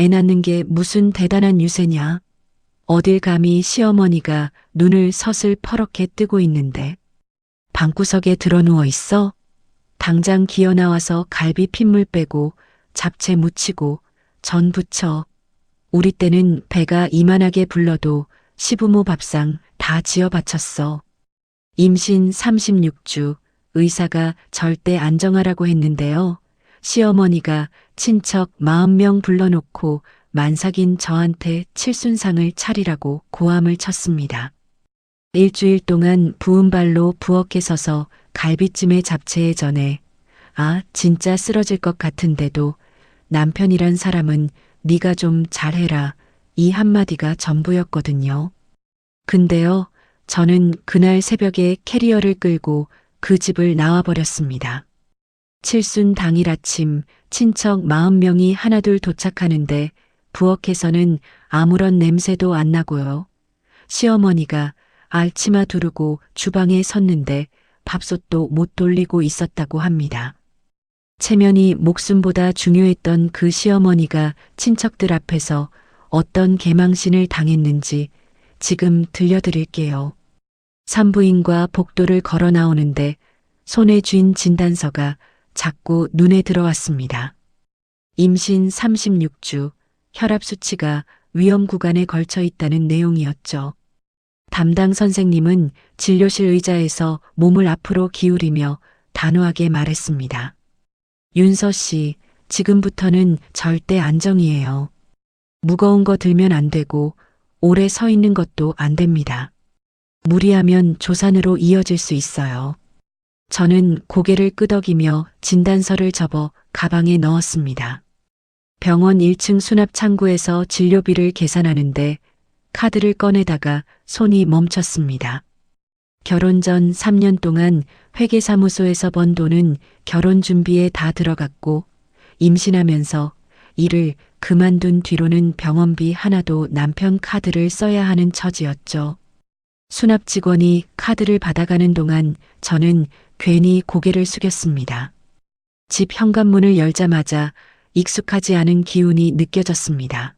애 낳는 게 무슨 대단한 유세냐. 어딜 감히 시어머니가 눈을 서슬퍼렇게 뜨고 있는데. 방구석에 드러누워 있어? 당장 기어 나와서 갈비 핏물 빼고 잡채 무치고 전 부쳐. 우리 때는 배가 이만하게 불러도 시부모 밥상 다 지어 바쳤어. 임신 36주 의사가 절대 안정하라고 했는데요. 시어머니가 친척 40명 불러놓고 만삭인 저한테 칠순상을 차리라고 고함을 쳤습니다. 일주일 동안 부은 발로 부엌에 서서 갈비찜에 잡채에 전해 진짜 쓰러질 것 같은데도 남편이란 사람은 네가 좀 잘해라 이 한마디가 전부였거든요. 근데요, 저는 그날 새벽에 캐리어를 끌고 그 집을 나와버렸습니다. 칠순 당일 아침 친척 40명이 하나둘 도착하는데 부엌에서는 아무런 냄새도 안 나고요. 시어머니가 알치마 두르고 주방에 섰는데 밥솥도 못 돌리고 있었다고 합니다. 체면이 목숨보다 중요했던 그 시어머니가 친척들 앞에서 어떤 개망신을 당했는지 지금 들려드릴게요. 산부인과 복도를 걸어 나오는데 손에 쥔 진단서가 자꾸 눈에 들어왔습니다. 임신 36주, 혈압 수치가 위험 구간에 걸쳐 있다는 내용이었죠. 담당 선생님은 진료실 의자에서 몸을 앞으로 기울이며 단호하게 말했습니다. 윤서 씨, 지금부터는 절대 안정이에요. 무거운 거 들면 안 되고 오래 서 있는 것도 안 됩니다. 무리하면 조산으로 이어질 수 있어요. 저는 고개를 끄덕이며 진단서를 접어 가방에 넣었습니다. 병원 1층 수납 창구에서 진료비를 계산하는데 카드를 꺼내다가 손이 멈췄습니다. 결혼 전 3년 동안 회계사무소에서 번 돈은 결혼 준비에 다 들어갔고 임신하면서 일을 그만둔 뒤로는 병원비 하나도 남편 카드를 써야 하는 처지였죠. 수납 직원이 카드를 받아가는 동안 저는 괜히 고개를 숙였습니다. 집 현관문을 열자마자 익숙하지 않은 기운이 느껴졌습니다.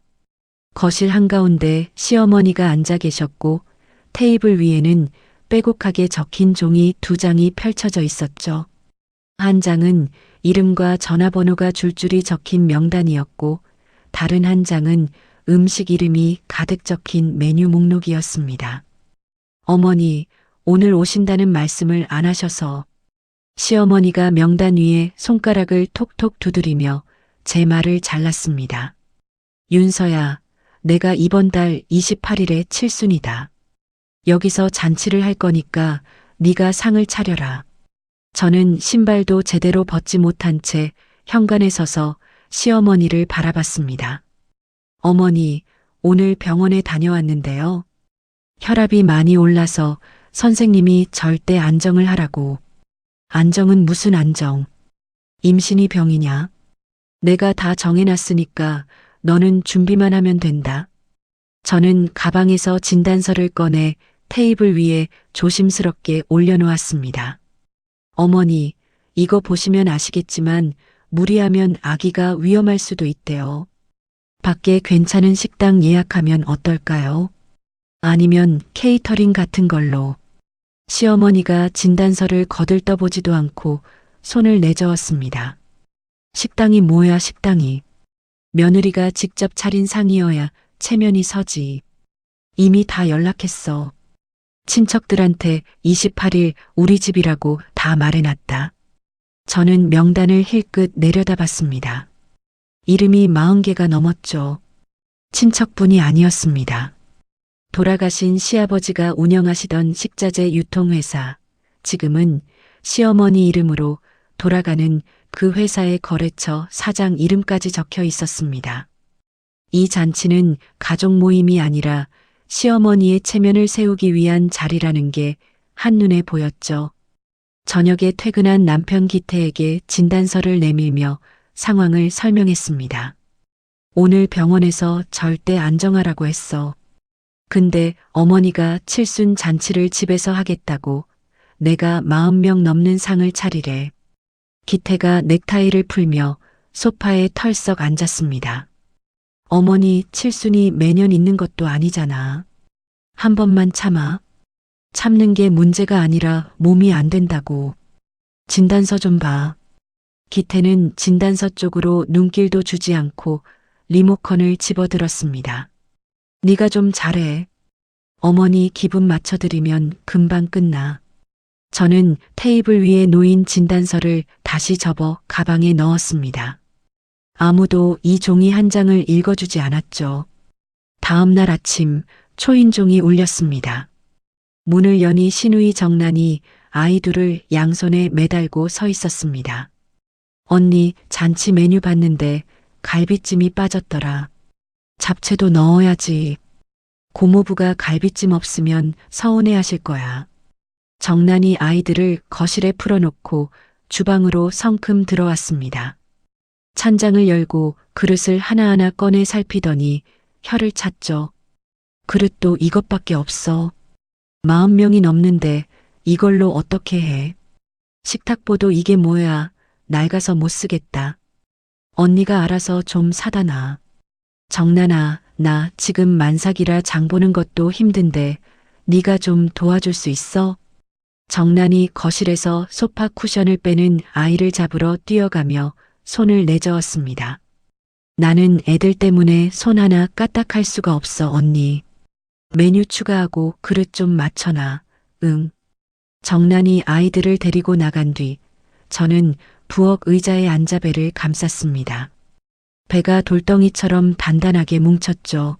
거실 한가운데 시어머니가 앉아 계셨고 테이블 위에는 빼곡하게 적힌 종이 2장이 펼쳐져 있었죠. 한 장은 이름과 전화번호가 줄줄이 적힌 명단이었고 다른 한 장은 음식 이름이 가득 적힌 메뉴 목록이었습니다. 어머니, 오늘 오신다는 말씀을 안 하셔서. 시어머니가 명단 위에 손가락을 톡톡 두드리며 제 말을 잘랐습니다. 윤서야, 내가 이번 달 28일에 칠순이다. 여기서 잔치를 할 거니까 네가 상을 차려라. 저는 신발도 제대로 벗지 못한 채 현관에 서서 시어머니를 바라봤습니다. 어머니, 오늘 병원에 다녀왔는데요. 혈압이 많이 올라서 선생님이 절대 안정을 하라고. 안정은 무슨 안정? 임신이 병이냐? 내가 다 정해놨으니까 너는 준비만 하면 된다. 저는 가방에서 진단서를 꺼내 테이블 위에 조심스럽게 올려놓았습니다. 어머니, 이거 보시면 아시겠지만 무리하면 아기가 위험할 수도 있대요. 밖에 괜찮은 식당 예약하면 어떨까요? 아니면 케이터링 같은 걸로. 시어머니가 진단서를 거들떠보지도 않고 손을 내저었습니다. 식당이 뭐야 식당이. 며느리가 직접 차린 상이어야 체면이 서지. 이미 다 연락했어. 친척들한테 28일 우리 집이라고 다 말해놨다. 저는 명단을 힐끗 내려다봤습니다. 이름이 40개가 넘었죠. 친척분이 아니었습니다. 돌아가신 시아버지가 운영하시던 식자재 유통회사, 지금은 시어머니 이름으로 돌아가는 그 회사의 거래처 사장 이름까지 적혀 있었습니다. 이 잔치는 가족 모임이 아니라 시어머니의 체면을 세우기 위한 자리라는 게 한눈에 보였죠. 저녁에 퇴근한 남편 기태에게 진단서를 내밀며 상황을 설명했습니다. 오늘 병원에서 절대 안정하라고 했어. 근데 어머니가 칠순 잔치를 집에서 하겠다고 내가 40명 넘는 상을 차리래. 기태가 넥타이를 풀며 소파에 털썩 앉았습니다. 어머니 칠순이 매년 있는 것도 아니잖아. 한 번만 참아. 참는 게 문제가 아니라 몸이 안 된다고. 진단서 좀 봐. 기태는 진단서 쪽으로 눈길도 주지 않고 리모컨을 집어들었습니다. 네가 좀 잘해. 어머니 기분 맞춰드리면 금방 끝나. 저는 테이블 위에 놓인 진단서를 다시 접어 가방에 넣었습니다. 아무도 이 종이 한 장을 읽어주지 않았죠. 다음 날 아침 초인종이 울렸습니다. 문을 여니 시누이 정란이 아이 둘을 양손에 매달고 서 있었습니다. 언니 잔치 메뉴 봤는데 갈비찜이 빠졌더라. 잡채도 넣어야지. 고모부가 갈비찜 없으면 서운해하실 거야. 정란이 아이들을 거실에 풀어놓고 주방으로 성큼 들어왔습니다. 찬장을 열고 그릇을 하나하나 꺼내 살피더니 혀를 찼죠. 그릇도 이것밖에 없어. 40명이 넘는데 이걸로 어떻게 해. 식탁보도 이게 뭐야. 낡아서 못 쓰겠다. 언니가 알아서 좀 사다 놔. 정란아, 나 지금 만삭이라 장 보는 것도 힘든데 네가 좀 도와줄 수 있어? 정란이 거실에서 소파 쿠션을 빼는 아이를 잡으러 뛰어가며 손을 내저었습니다. 나는 애들 때문에 손 하나 까딱할 수가 없어, 언니. 메뉴 추가하고 그릇 좀 맞춰놔. 응. 정란이 아이들을 데리고 나간 뒤 저는 부엌 의자에 앉아 배를 감쌌습니다. 배가 돌덩이처럼 단단하게 뭉쳤죠.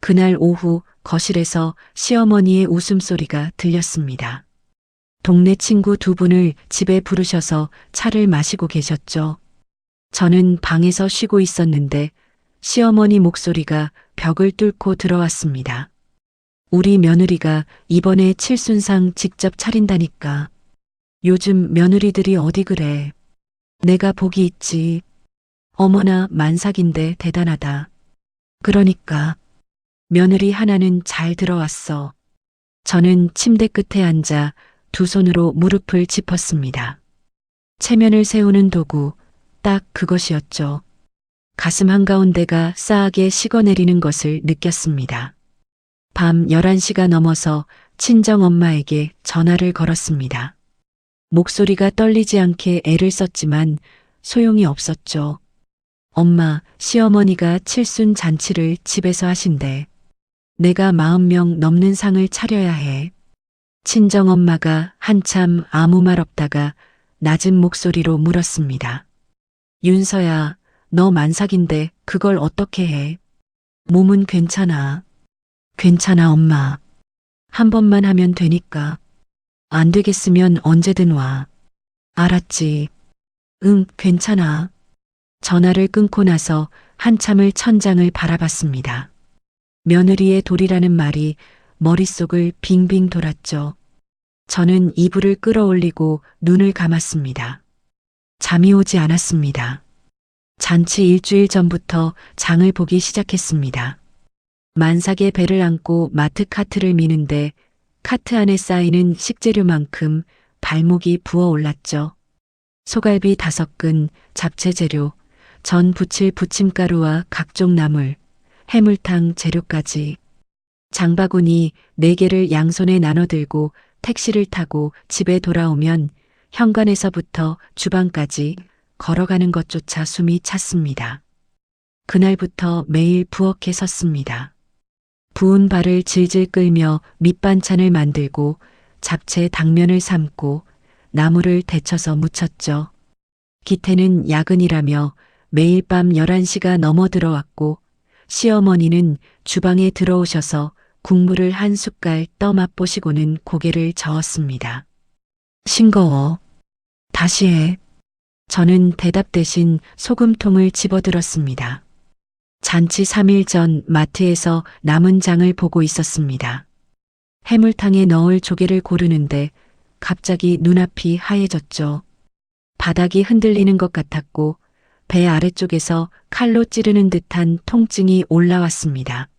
그날 오후 거실에서 시어머니의 웃음소리가 들렸습니다. 동네 친구 두 분을 집에 부르셔서 차를 마시고 계셨죠. 저는 방에서 쉬고 있었는데 시어머니 목소리가 벽을 뚫고 들어왔습니다. 우리 며느리가 이번에 칠순상 직접 차린다니까. 요즘 며느리들이 어디 그래. 내가 복이 있지. 어머나 만삭인데 대단하다. 그러니까 며느리 하나는 잘 들어왔어. 저는 침대 끝에 앉아 두 손으로 무릎을 짚었습니다. 체면을 세우는 도구, 딱 그것이었죠. 가슴 한가운데가 싸하게 식어내리는 것을 느꼈습니다. 밤 11시가 넘어서 친정엄마에게 전화를 걸었습니다. 목소리가 떨리지 않게 애를 썼지만 소용이 없었죠. 엄마, 시어머니가 칠순 잔치를 집에서 하신대. 내가 40명 넘는 상을 차려야 해. 친정엄마가 한참 아무 말 없다가 낮은 목소리로 물었습니다. 윤서야, 너 만삭인데 그걸 어떻게 해? 몸은 괜찮아. 괜찮아, 엄마. 한 번만 하면 되니까. 안 되겠으면 언제든 와. 알았지. 응, 괜찮아. 전화를 끊고 나서 한참을 천장을 바라봤습니다. 며느리의 돌이라는 말이 머릿속을 빙빙 돌았죠. 저는 이불을 끌어올리고 눈을 감았습니다. 잠이 오지 않았습니다. 잔치 일주일 전부터 장을 보기 시작했습니다. 만삭의 배를 안고 마트 카트를 미는데 카트 안에 쌓이는 식재료만큼 발목이 부어올랐죠. 소갈비 5근, 잡채 재료, 전 부칠 부침가루와 각종 나물, 해물탕 재료까지. 장바구니 4개를 양손에 나눠들고 택시를 타고 집에 돌아오면 현관에서부터 주방까지 걸어가는 것조차 숨이 찼습니다. 그날부터 매일 부엌에 섰습니다. 부은 발을 질질 끌며 밑반찬을 만들고 잡채 당면을 삶고 나물을 데쳐서 무쳤죠. 기태는 야근이라며 매일 밤 11시가 넘어 들어왔고 시어머니는 주방에 들어오셔서 국물을 한 숟갈 떠 맛보시고는 고개를 저었습니다. 싱거워. 다시 해. 저는 대답 대신 소금통을 집어들었습니다. 잔치 3일 전 마트에서 남은 장을 보고 있었습니다. 해물탕에 넣을 조개를 고르는데 갑자기 눈앞이 하얘졌죠. 바닥이 흔들리는 것 같았고 배 아래쪽에서 칼로 찌르는 듯한 통증이 올라왔습니다.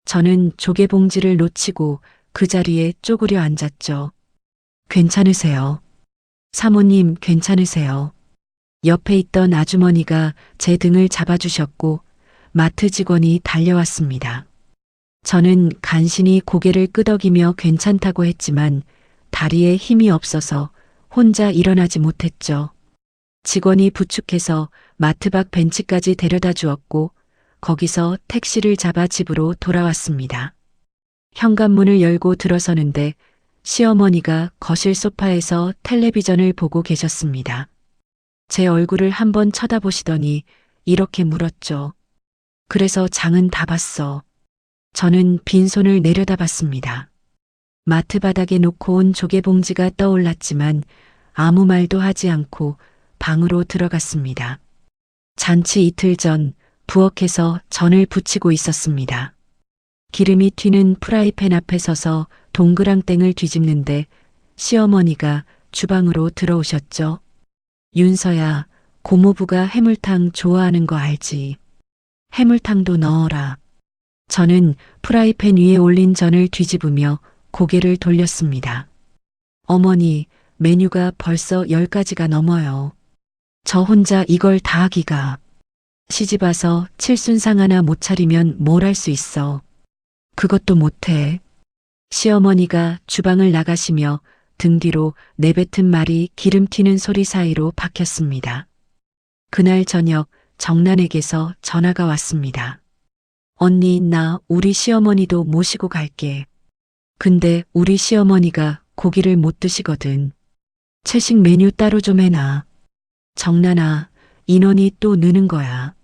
저는 조개 봉지를 놓치고 그 자리에 쪼그려 앉았죠. 괜찮으세요? 사모님 괜찮으세요? 옆에 있던 아주머니가 제 등을 잡아주셨고 마트 직원이 달려왔습니다. 저는 간신히 고개를 끄덕이며 괜찮다고 했지만 다리에 힘이 없어서 혼자 일어나지 못했죠. 직원이 부축해서 마트 밖 벤치까지 데려다 주었고 거기서 택시를 잡아 집으로 돌아왔습니다. 현관문을 열고 들어서는데 시어머니가 거실 소파에서 텔레비전을 보고 계셨습니다. 제 얼굴을 한번 쳐다보시더니 이렇게 물었죠. 그래서 장은 다 봤어. 저는 빈손을 내려다봤습니다. 마트 바닥에 놓고 온 조개봉지가 떠올랐지만 아무 말도 하지 않고 방으로 들어갔습니다. 잔치 이틀 전 부엌에서 전을 부치고 있었습니다. 기름이 튀는 프라이팬 앞에 서서 동그랑땡을 뒤집는데 시어머니가 주방으로 들어오셨죠. 윤서야, 고모부가 해물탕 좋아하는 거 알지? 해물탕도 넣어라. 저는 프라이팬 위에 올린 전을 뒤집으며 고개를 돌렸습니다. 어머니, 메뉴가 벌써 10가지가 넘어요. 저 혼자 이걸 다 하기가. 시집와서 칠순상 하나 못 차리면 뭘 할 수 있어. 그것도 못해. 시어머니가 주방을 나가시며 등 뒤로 내뱉은 말이 기름 튀는 소리 사이로 박혔습니다. 그날 저녁 정란에게서 전화가 왔습니다. 언니, 나 우리 시어머니도 모시고 갈게. 근데 우리 시어머니가 고기를 못 드시거든. 채식 메뉴 따로 좀 해놔. 정란아, 인원이 또 느는 거야.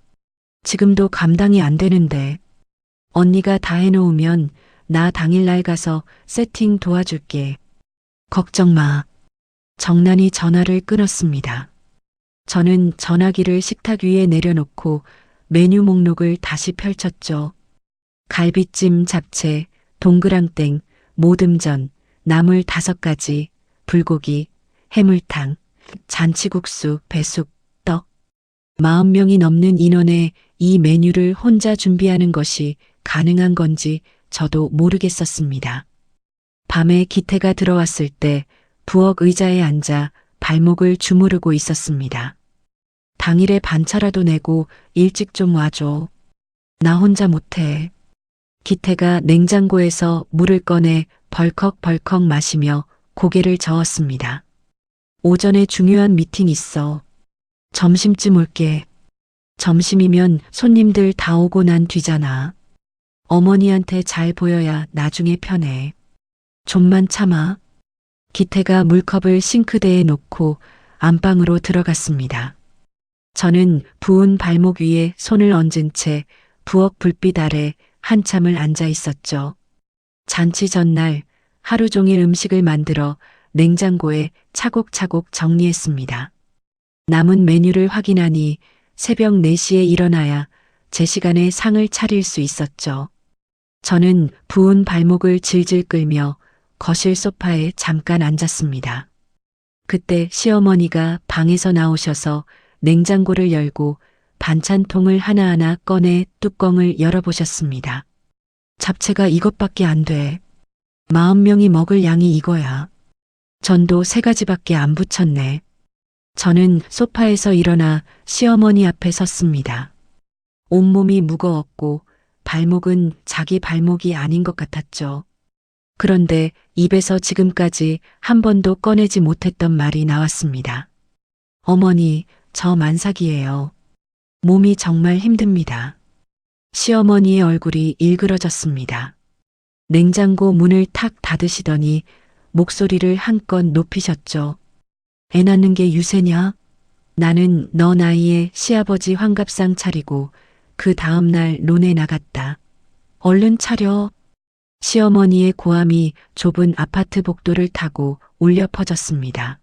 지금도 감당이 안 되는데. 언니가 다 해놓으면 나 당일날 가서 세팅 도와줄게. 걱정 마. 정란이 전화를 끊었습니다. 저는 전화기를 식탁 위에 내려놓고 메뉴 목록을 다시 펼쳤죠. 갈비찜, 잡채, 동그랑땡, 모듬전, 나물 5가지, 불고기, 해물탕, 잔치국수, 배숙, 떡. 40명이 넘는 인원에 이 메뉴를 혼자 준비하는 것이 가능한 건지 저도 모르겠었습니다. 밤에 기태가 들어왔을 때 부엌 의자에 앉아 발목을 주무르고 있었습니다. 당일에 반차라도 내고 일찍 좀 와줘. 나 혼자 못해. 기태가 냉장고에서 물을 꺼내 벌컥벌컥 마시며 고개를 저었습니다. 오전에 중요한 미팅 있어. 점심쯤 올게. 점심이면 손님들 다 오고 난 뒤잖아. 어머니한테 잘 보여야 나중에 편해. 좀만 참아. 기태가 물컵을 싱크대에 놓고 안방으로 들어갔습니다. 저는 부은 발목 위에 손을 얹은 채 부엌 불빛 아래 한참을 앉아 있었죠. 잔치 전날 하루 종일 음식을 만들어 냉장고에 차곡차곡 정리했습니다. 남은 메뉴를 확인하니 새벽 4시에 일어나야 제 시간에 상을 차릴 수 있었죠. 저는 부은 발목을 질질 끌며 거실 소파에 잠깐 앉았습니다. 그때 시어머니가 방에서 나오셔서 냉장고를 열고 반찬통을 하나하나 꺼내 뚜껑을 열어보셨습니다. 잡채가 이것밖에 안 돼. 40명이 먹을 양이 이거야. 전도 3가지밖에 안 부쳤네. 저는 소파에서 일어나 시어머니 앞에 섰습니다. 온몸이 무거웠고 발목은 자기 발목이 아닌 것 같았죠. 그런데 입에서 지금까지 한 번도 꺼내지 못했던 말이 나왔습니다. 어머니, 저 만삭이에요. 몸이 정말 힘듭니다. 시어머니의 얼굴이 일그러졌습니다. 냉장고 문을 탁 닫으시더니 목소리를 한껏 높이셨죠. 애 낳는 게 유세냐? 나는 너 나이에 시아버지 환갑상 차리고 그 다음날 논에 나갔다. 얼른 차려. 시어머니의 고함이 좁은 아파트 복도를 타고 울려 퍼졌습니다.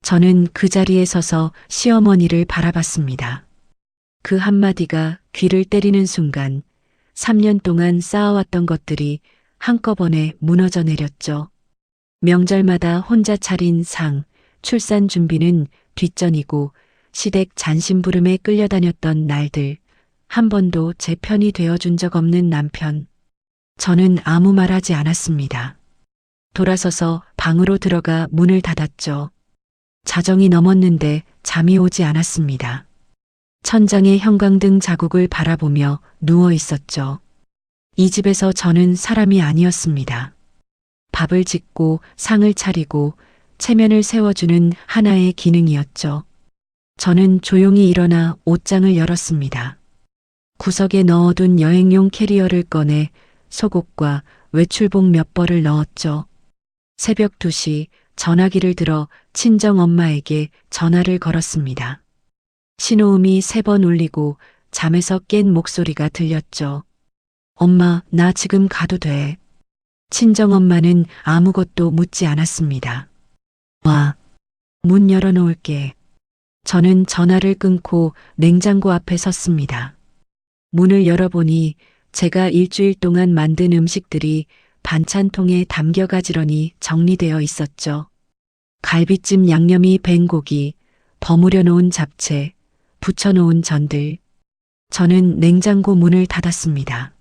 저는 그 자리에 서서 시어머니를 바라봤습니다. 그 한마디가 귀를 때리는 순간 3년 동안 쌓아왔던 것들이 한꺼번에 무너져 내렸죠. 명절마다 혼자 차린 상, 출산 준비는 뒷전이고 시댁 잔심부름에 끌려다녔던 날들, 한 번도 제 편이 되어준 적 없는 남편. 저는 아무 말 하지 않았습니다. 돌아서서 방으로 들어가 문을 닫았죠. 자정이 넘었는데 잠이 오지 않았습니다. 천장에 형광등 자국을 바라보며 누워 있었죠. 이 집에서 저는 사람이 아니었습니다. 밥을 짓고 상을 차리고 체면을 세워주는 하나의 기능이었죠. 저는 조용히 일어나 옷장을 열었습니다. 구석에 넣어둔 여행용 캐리어를 꺼내 속옷과 외출복 몇 벌을 넣었죠. 새벽 2시 전화기를 들어 친정엄마에게 전화를 걸었습니다. 신호음이 3번 울리고 잠에서 깬 목소리가 들렸죠. 엄마, 나 지금 가도 돼. 친정엄마는 아무것도 묻지 않았습니다. 와, 문 열어놓을게. 저는 전화를 끊고 냉장고 앞에 섰습니다. 문을 열어보니 제가 일주일 동안 만든 음식들이 반찬통에 담겨 가지런히 정리되어 있었죠. 갈비찜 양념이 밴 고기, 버무려 놓은 잡채, 부쳐놓은 전들. 저는 냉장고 문을 닫았습니다.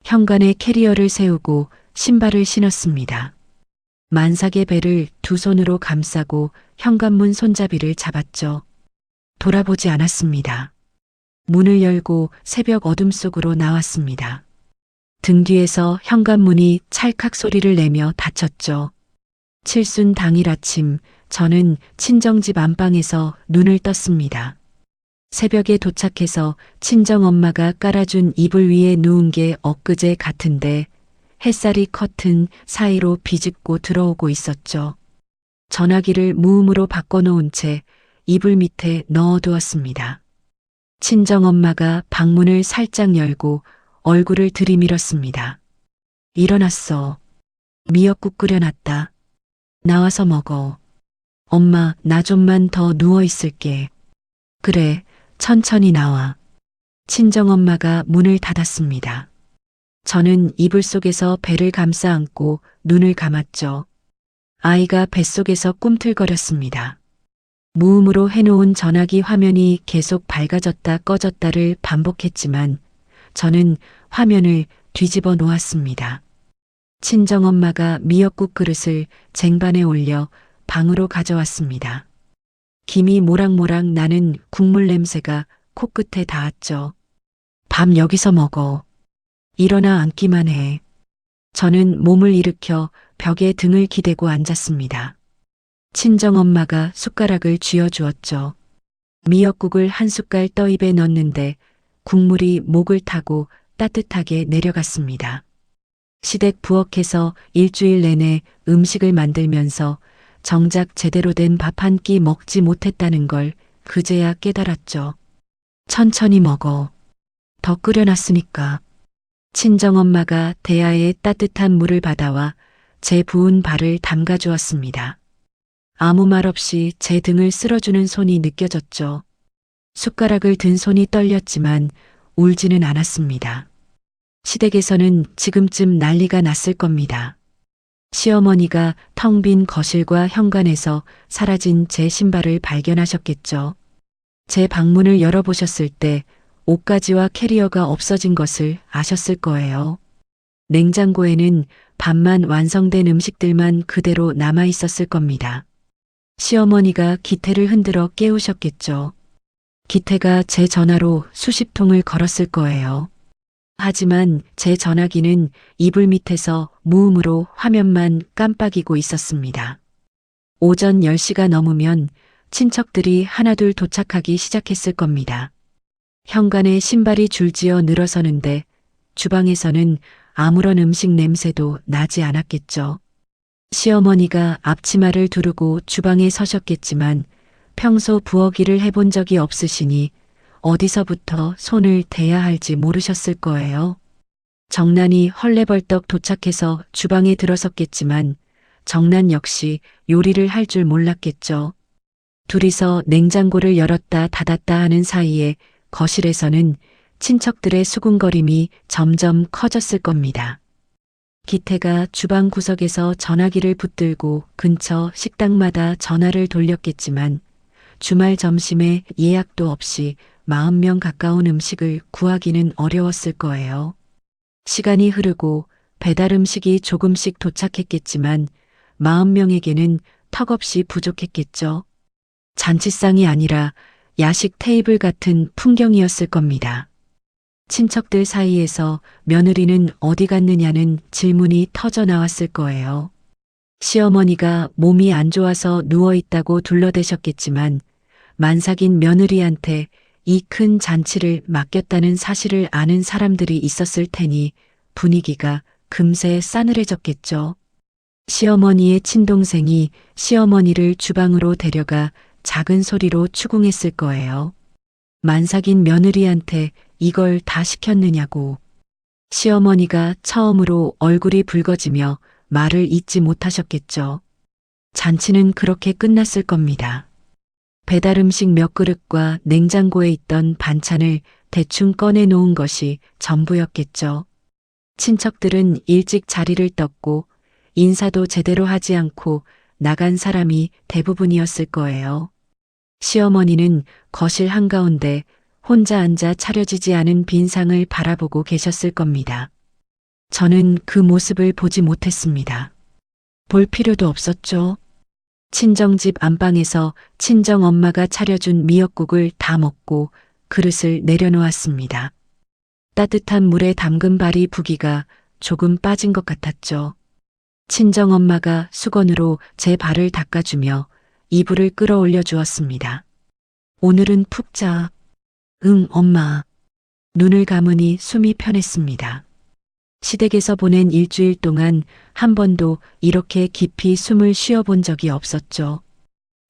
현관에 캐리어를 세우고 신발을 신었습니다. 만삭의 배를 두 손으로 감싸고 현관문 손잡이를 잡았죠. 돌아보지 않았습니다. 문을 열고 새벽 어둠 속으로 나왔습니다. 등 뒤에서 현관문이 찰칵 소리를 내며 닫혔죠. 칠순 당일 아침 저는 친정집 안방에서 눈을 떴습니다. 새벽에 도착해서 친정엄마가 깔아준 이불 위에 누운 게 엊그제 같은데 햇살이 커튼 사이로 비집고 들어오고 있었죠. 전화기를 무음으로 바꿔놓은 채 이불 밑에 넣어두었습니다. 친정엄마가 방문을 살짝 열고 얼굴을 들이밀었습니다. 일어났어. 미역국 끓여놨다. 나와서 먹어. 엄마, 나 좀만 더 누워 있을게. 그래, 천천히 나와. 친정엄마가 문을 닫았습니다. 저는 이불 속에서 배를 감싸 안고 눈을 감았죠. 아이가 뱃속에서 꿈틀거렸습니다. 무음으로 해놓은 전화기 화면이 계속 밝아졌다 꺼졌다를 반복했지만 저는 화면을 뒤집어 놓았습니다. 친정엄마가 미역국 그릇을 쟁반에 올려 방으로 가져왔습니다. 김이 모락모락 나는 국물 냄새가 코끝에 닿았죠. 밥 여기서 먹어. 일어나 앉기만 해. 저는 몸을 일으켜 벽에 등을 기대고 앉았습니다. 친정엄마가 숟가락을 쥐어주었죠. 미역국을 한 숟갈 떠 입에 넣었는데 국물이 목을 타고 따뜻하게 내려갔습니다. 시댁 부엌에서 일주일 내내 음식을 만들면서 정작 제대로 된 밥 한 끼 먹지 못했다는 걸 그제야 깨달았죠. 천천히 먹어. 더 끓여놨으니까. 친정엄마가 대야에 따뜻한 물을 받아와 제 부은 발을 담가주었습니다. 아무 말 없이 제 등을 쓸어주는 손이 느껴졌죠. 숟가락을 든 손이 떨렸지만 울지는 않았습니다. 시댁에서는 지금쯤 난리가 났을 겁니다. 시어머니가 텅 빈 거실과 현관에서 사라진 제 신발을 발견하셨겠죠. 제 방문을 열어보셨을 때 옷가지와 캐리어가 없어진 것을 아셨을 거예요. 냉장고에는 반만 완성된 음식들만 그대로 남아 있었을 겁니다. 시어머니가 기태를 흔들어 깨우셨겠죠. 기태가 제 전화로 수십 통을 걸었을 거예요. 하지만 제 전화기는 이불 밑에서 무음으로 화면만 깜빡이고 있었습니다. 오전 10시가 넘으면 친척들이 하나둘 도착하기 시작했을 겁니다. 현관에 신발이 줄지어 늘어서는데 주방에서는 아무런 음식 냄새도 나지 않았겠죠. 시어머니가 앞치마를 두르고 주방에 서셨겠지만 평소 부엌 일을 해본 적이 없으시니 어디서부터 손을 대야 할지 모르셨을 거예요. 정난이 헐레벌떡 도착해서 주방에 들어섰겠지만 정난 역시 요리를 할 줄 몰랐겠죠. 둘이서 냉장고를 열었다 닫았다 하는 사이에 거실에서는 친척들의 수군거림이 점점 커졌을 겁니다. 기태가 주방 구석에서 전화기를 붙들고 근처 식당마다 전화를 돌렸겠지만 주말 점심에 예약도 없이 40명 가까운 음식을 구하기는 어려웠을 거예요. 시간이 흐르고 배달 음식이 조금씩 도착했겠지만 40명에게는 턱없이 부족했겠죠. 잔치상이 아니라 야식 테이블 같은 풍경이었을 겁니다. 친척들 사이에서 며느리는 어디 갔느냐는 질문이 터져 나왔을 거예요. 시어머니가 몸이 안 좋아서 누워있다고 둘러대셨겠지만 만삭인 며느리한테 이 큰 잔치를 맡겼다는 사실을 아는 사람들이 있었을 테니 분위기가 금세 싸늘해졌겠죠. 시어머니의 친동생이 시어머니를 주방으로 데려가 작은 소리로 추궁했을 거예요. 만삭인 며느리한테 이걸 다 시켰느냐고. 시어머니가 처음으로 얼굴이 붉어지며 말을 잇지 못하셨겠죠. 잔치는 그렇게 끝났을 겁니다. 배달 음식 몇 그릇과 냉장고에 있던 반찬을 대충 꺼내 놓은 것이 전부였겠죠. 친척들은 일찍 자리를 떴고 인사도 제대로 하지 않고 나간 사람이 대부분이었을 거예요. 시어머니는 거실 한가운데 혼자 앉아 차려지지 않은 빈상을 바라보고 계셨을 겁니다. 저는 그 모습을 보지 못했습니다. 볼 필요도 없었죠. 친정집 안방에서 친정엄마가 차려준 미역국을 다 먹고 그릇을 내려놓았습니다. 따뜻한 물에 담근 발이 부기가 조금 빠진 것 같았죠. 친정엄마가 수건으로 제 발을 닦아주며 이불을 끌어올려 주었습니다. 오늘은 푹 자. 응, 엄마. 눈을 감으니 숨이 편했습니다. 시댁에서 보낸 일주일 동안 한 번도 이렇게 깊이 숨을 쉬어본 적이 없었죠.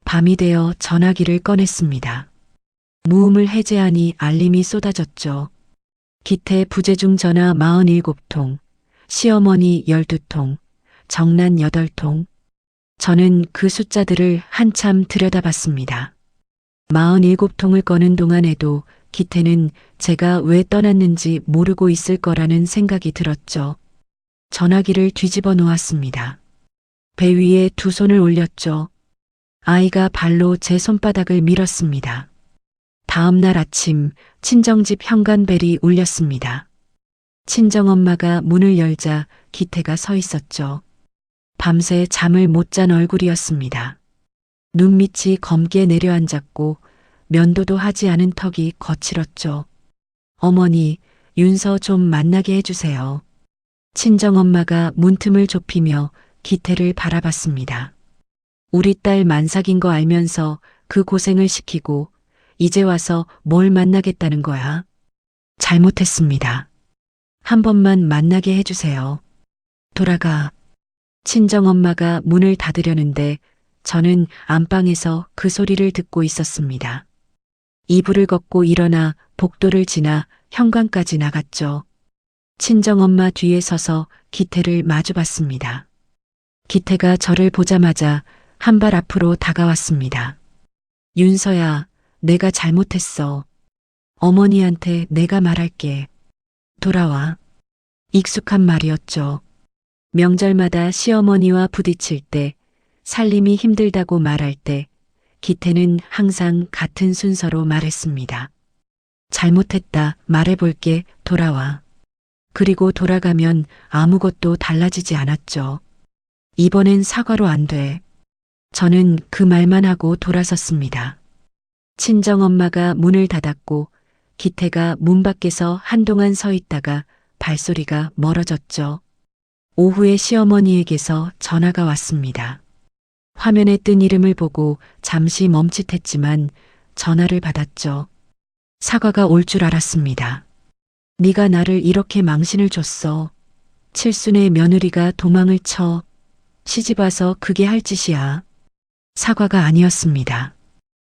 밤이 되어 전화기를 꺼냈습니다. 무음을 해제하니 알림이 쏟아졌죠. 기태 부재중 전화 47통, 시어머니 12통, 정난 8통. 저는 그 숫자들을 한참 들여다봤습니다. 47통을 꺼는 동안에도 기태는 제가 왜 떠났는지 모르고 있을 거라는 생각이 들었죠. 전화기를 뒤집어 놓았습니다. 배 위에 두 손을 올렸죠. 아이가 발로 제 손바닥을 밀었습니다. 다음 날 아침 친정집 현관벨이 울렸습니다. 친정엄마가 문을 열자 기태가 서 있었죠. 밤새 잠을 못 잔 얼굴이었습니다. 눈밑이 검게 내려앉았고 면도도 하지 않은 턱이 거칠었죠. 어머니, 윤서 좀 만나게 해주세요. 친정엄마가 문틈을 좁히며 기태를 바라봤습니다. 우리 딸 만삭인 거 알면서 그 고생을 시키고 이제 와서 뭘 만나겠다는 거야? 잘못했습니다. 한 번만 만나게 해주세요. 돌아가. 친정엄마가 문을 닫으려는데 저는 안방에서 그 소리를 듣고 있었습니다. 이불을 걷고 일어나 복도를 지나 현관까지 나갔죠. 친정엄마 뒤에 서서 기태를 마주봤습니다. 기태가 저를 보자마자 한 발 앞으로 다가왔습니다. 윤서야, 내가 잘못했어. 어머니한테 내가 말할게. 돌아와. 익숙한 말이었죠. 명절마다 시어머니와 부딪힐 때, 살림이 힘들다고 말할 때, 기태는 항상 같은 순서로 말했습니다. 잘못했다, 말해볼게, 돌아와. 그리고 돌아가면 아무것도 달라지지 않았죠. 이번엔 사과로 안 돼. 저는 그 말만 하고 돌아섰습니다. 친정엄마가 문을 닫았고 기태가 문 밖에서 한동안 서 있다가 발소리가 멀어졌죠. 오후에 시어머니에게서 전화가 왔습니다. 화면에 뜬 이름을 보고 잠시 멈칫했지만 전화를 받았죠. 사과가 올 줄 알았습니다. 네가 나를 이렇게 망신을 줬어. 칠순의 며느리가 도망을 쳐. 시집와서 그게 할 짓이야. 사과가 아니었습니다.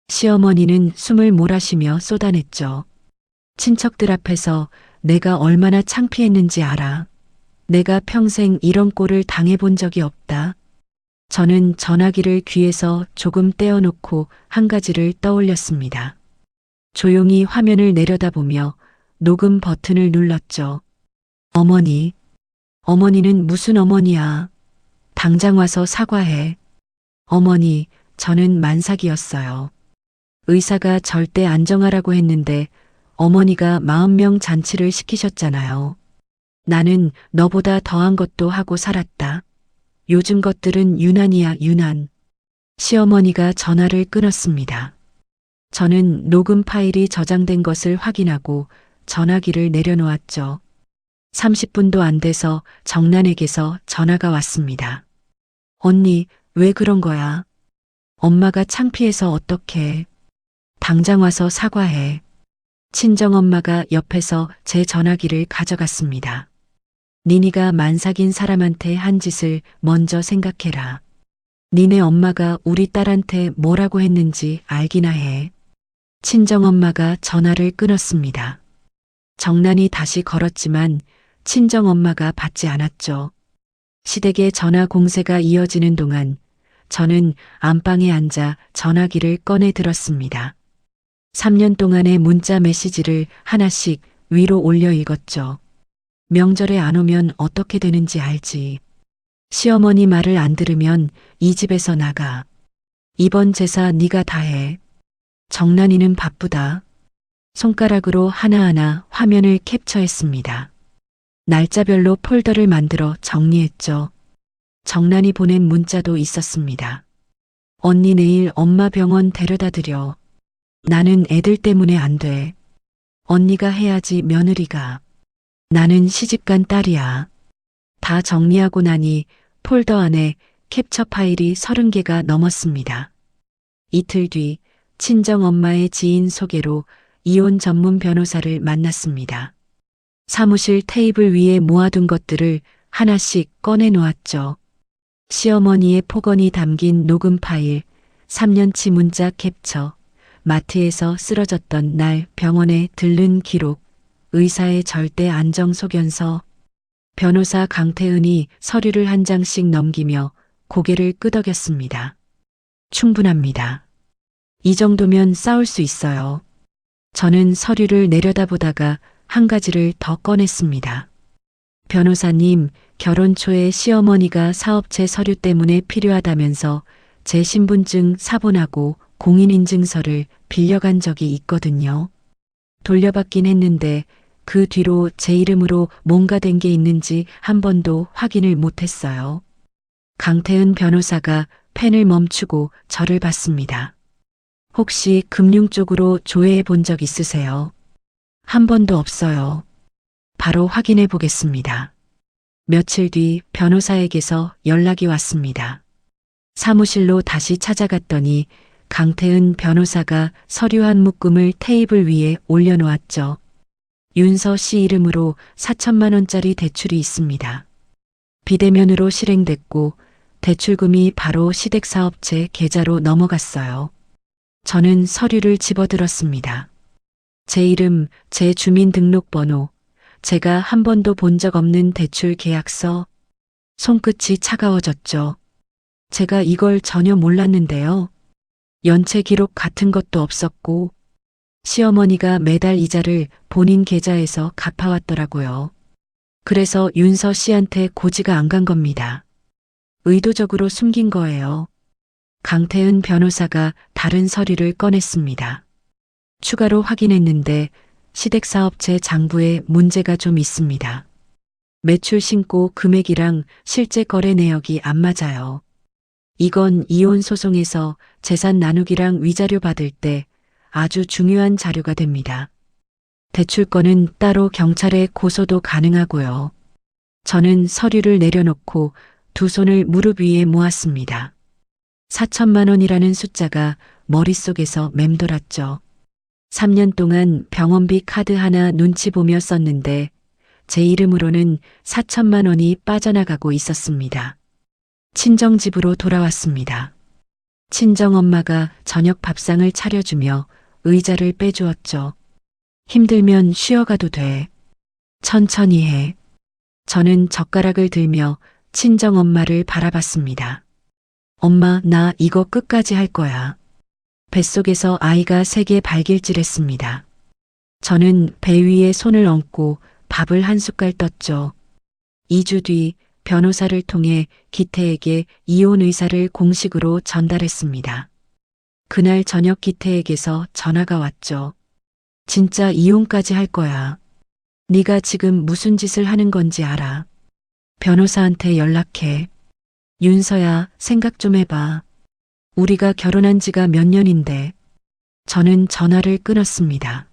시어머니는 숨을 몰아쉬며 쏟아냈죠. 친척들 앞에서 내가 얼마나 창피했는지 알아. 내가 평생 이런 꼴을 당해본 적이 없다. 저는 전화기를 귀에서 조금 떼어놓고 한 가지를 떠올렸습니다. 조용히 화면을 내려다보며 녹음 버튼을 눌렀죠. 어머니. 어머니는 무슨 어머니야. 당장 와서 사과해. 어머니, 저는 만삭이었어요. 의사가 절대 안정하라고 했는데 어머니가 40명 잔치를 시키셨잖아요. 나는 너보다 더한 것도 하고 살았다. 요즘 것들은 유난이야, 유난. 시어머니가 전화를 끊었습니다. 저는 녹음 파일이 저장된 것을 확인하고 전화기를 내려놓았죠. 30분도 안 돼서 정란에게서 전화가 왔습니다. 언니, 왜 그런 거야? 엄마가 창피해서 어떡해. 당장 와서 사과해. 친정엄마가 옆에서 제 전화기를 가져갔습니다. 니니가 만삭인 사람한테 한 짓을 먼저 생각해라. 니네 엄마가 우리 딸한테 뭐라고 했는지 알기나 해. 친정엄마가 전화를 끊었습니다. 정란이 다시 걸었지만 친정엄마가 받지 않았죠. 시댁의 전화 공세가 이어지는 동안 저는 안방에 앉아 전화기를 꺼내 들었습니다. 3년 동안의 문자 메시지를 하나씩 위로 올려 읽었죠. 명절에 안 오면 어떻게 되는지 알지. 시어머니 말을 안 들으면 이 집에서 나가. 이번 제사 네가 다 해. 정란이는 바쁘다. 손가락으로 하나하나 화면을 캡처했습니다. 날짜별로 폴더를 만들어 정리했죠. 정란이 보낸 문자도 있었습니다. 언니 내일 엄마 병원 데려다 드려. 나는 애들 때문에 안 돼. 언니가 해야지 며느리가. 나는 시집간 딸이야. 다 정리하고 나니 폴더 안에 캡처 파일이 30개가 넘었습니다. 이틀 뒤 친정엄마의 지인 소개로 이혼 전문 변호사를 만났습니다. 사무실 테이블 위에 모아둔 것들을 하나씩 꺼내 놓았죠. 시어머니의 폭언이 담긴 녹음 파일, 3년치 문자 캡처, 마트에서 쓰러졌던 날 병원에 들른 기록, 의사의 절대 안정 소견서. 변호사 강태은이 서류를 한 장씩 넘기며 고개를 끄덕였습니다. 충분합니다. 이 정도면 싸울 수 있어요. 저는 서류를 내려다보다가 한 가지를 더 꺼냈습니다. 변호사님, 결혼 초에 시어머니가 사업체 서류 때문에 필요하다면서 제 신분증 사본하고 공인인증서를 빌려간 적이 있거든요. 돌려받긴 했는데 그 뒤로 제 이름으로 뭔가 된 게 있는지 한 번도 확인을 못했어요. 강태은 변호사가 펜을 멈추고 저를 봤습니다. 혹시 금융 쪽으로 조회해 본 적 있으세요? 한 번도 없어요. 바로 확인해 보겠습니다. 며칠 뒤 변호사에게서 연락이 왔습니다. 사무실로 다시 찾아갔더니 강태은 변호사가 서류 한 묶음을 테이블 위에 올려놓았죠. 윤서 씨 이름으로 4천만 원짜리 대출이 있습니다. 비대면으로 실행됐고 대출금이 바로 시댁사업체 계좌로 넘어갔어요. 저는 서류를 집어들었습니다. 제 이름, 제 주민등록번호, 제가 한 번도 본 적 없는 대출 계약서. 손끝이 차가워졌죠. 제가 이걸 전혀 몰랐는데요. 연체 기록 같은 것도 없었고 시어머니가 매달 이자를 본인 계좌에서 갚아왔더라고요. 그래서 윤서 씨한테 고지가 안 간 겁니다. 의도적으로 숨긴 거예요. 강태은 변호사가 다른 서류를 꺼냈습니다. 추가로 확인했는데 시댁사업체 장부에 문제가 좀 있습니다. 매출 신고 금액이랑 실제 거래 내역이 안 맞아요. 이건 이혼 소송에서 재산 나누기랑 위자료 받을 때 아주 중요한 자료가 됩니다. 대출권은 따로 경찰에 고소도 가능하고요. 저는 서류를 내려놓고 두 손을 무릎 위에 모았습니다. 4천만 원이라는 숫자가 머릿속에서 맴돌았죠. 3년 동안 병원비 카드 하나 눈치 보며 썼는데 제 이름으로는 4천만 원이 빠져나가고 있었습니다. 친정집으로 돌아왔습니다. 친정엄마가 저녁 밥상을 차려주며 의자를 빼주었죠. 힘들면 쉬어가도 돼. 천천히 해. 저는 젓가락을 들며 친정엄마를 바라봤습니다. 엄마, 나 이거 끝까지 할 거야. 뱃속에서 아이가 세게 발길질했습니다. 저는 배 위에 손을 얹고 밥을 한 숟갈 떴죠. 2주 뒤 변호사를 통해 기태에게 이혼 의사를 공식으로 전달했습니다. 그날 저녁 기태에게서 전화가 왔죠. 진짜 이혼까지 할 거야. 네가 지금 무슨 짓을 하는 건지 알아. 변호사한테 연락해. 윤서야, 생각 좀 해봐. 우리가 결혼한 지가 몇 년인데. 저는 전화를 끊었습니다.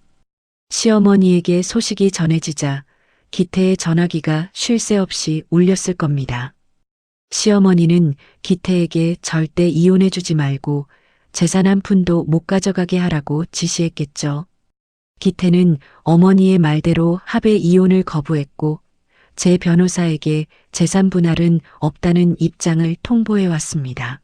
시어머니에게 소식이 전해지자 기태의 전화기가 쉴 새 없이 울렸을 겁니다. 시어머니는 기태에게 절대 이혼해주지 말고 재산 한 푼도 못 가져가게 하라고 지시했겠죠. 기태는 어머니의 말대로 합의 이혼을 거부했고 제 변호사에게 재산 분할은 없다는 입장을 통보해 왔습니다.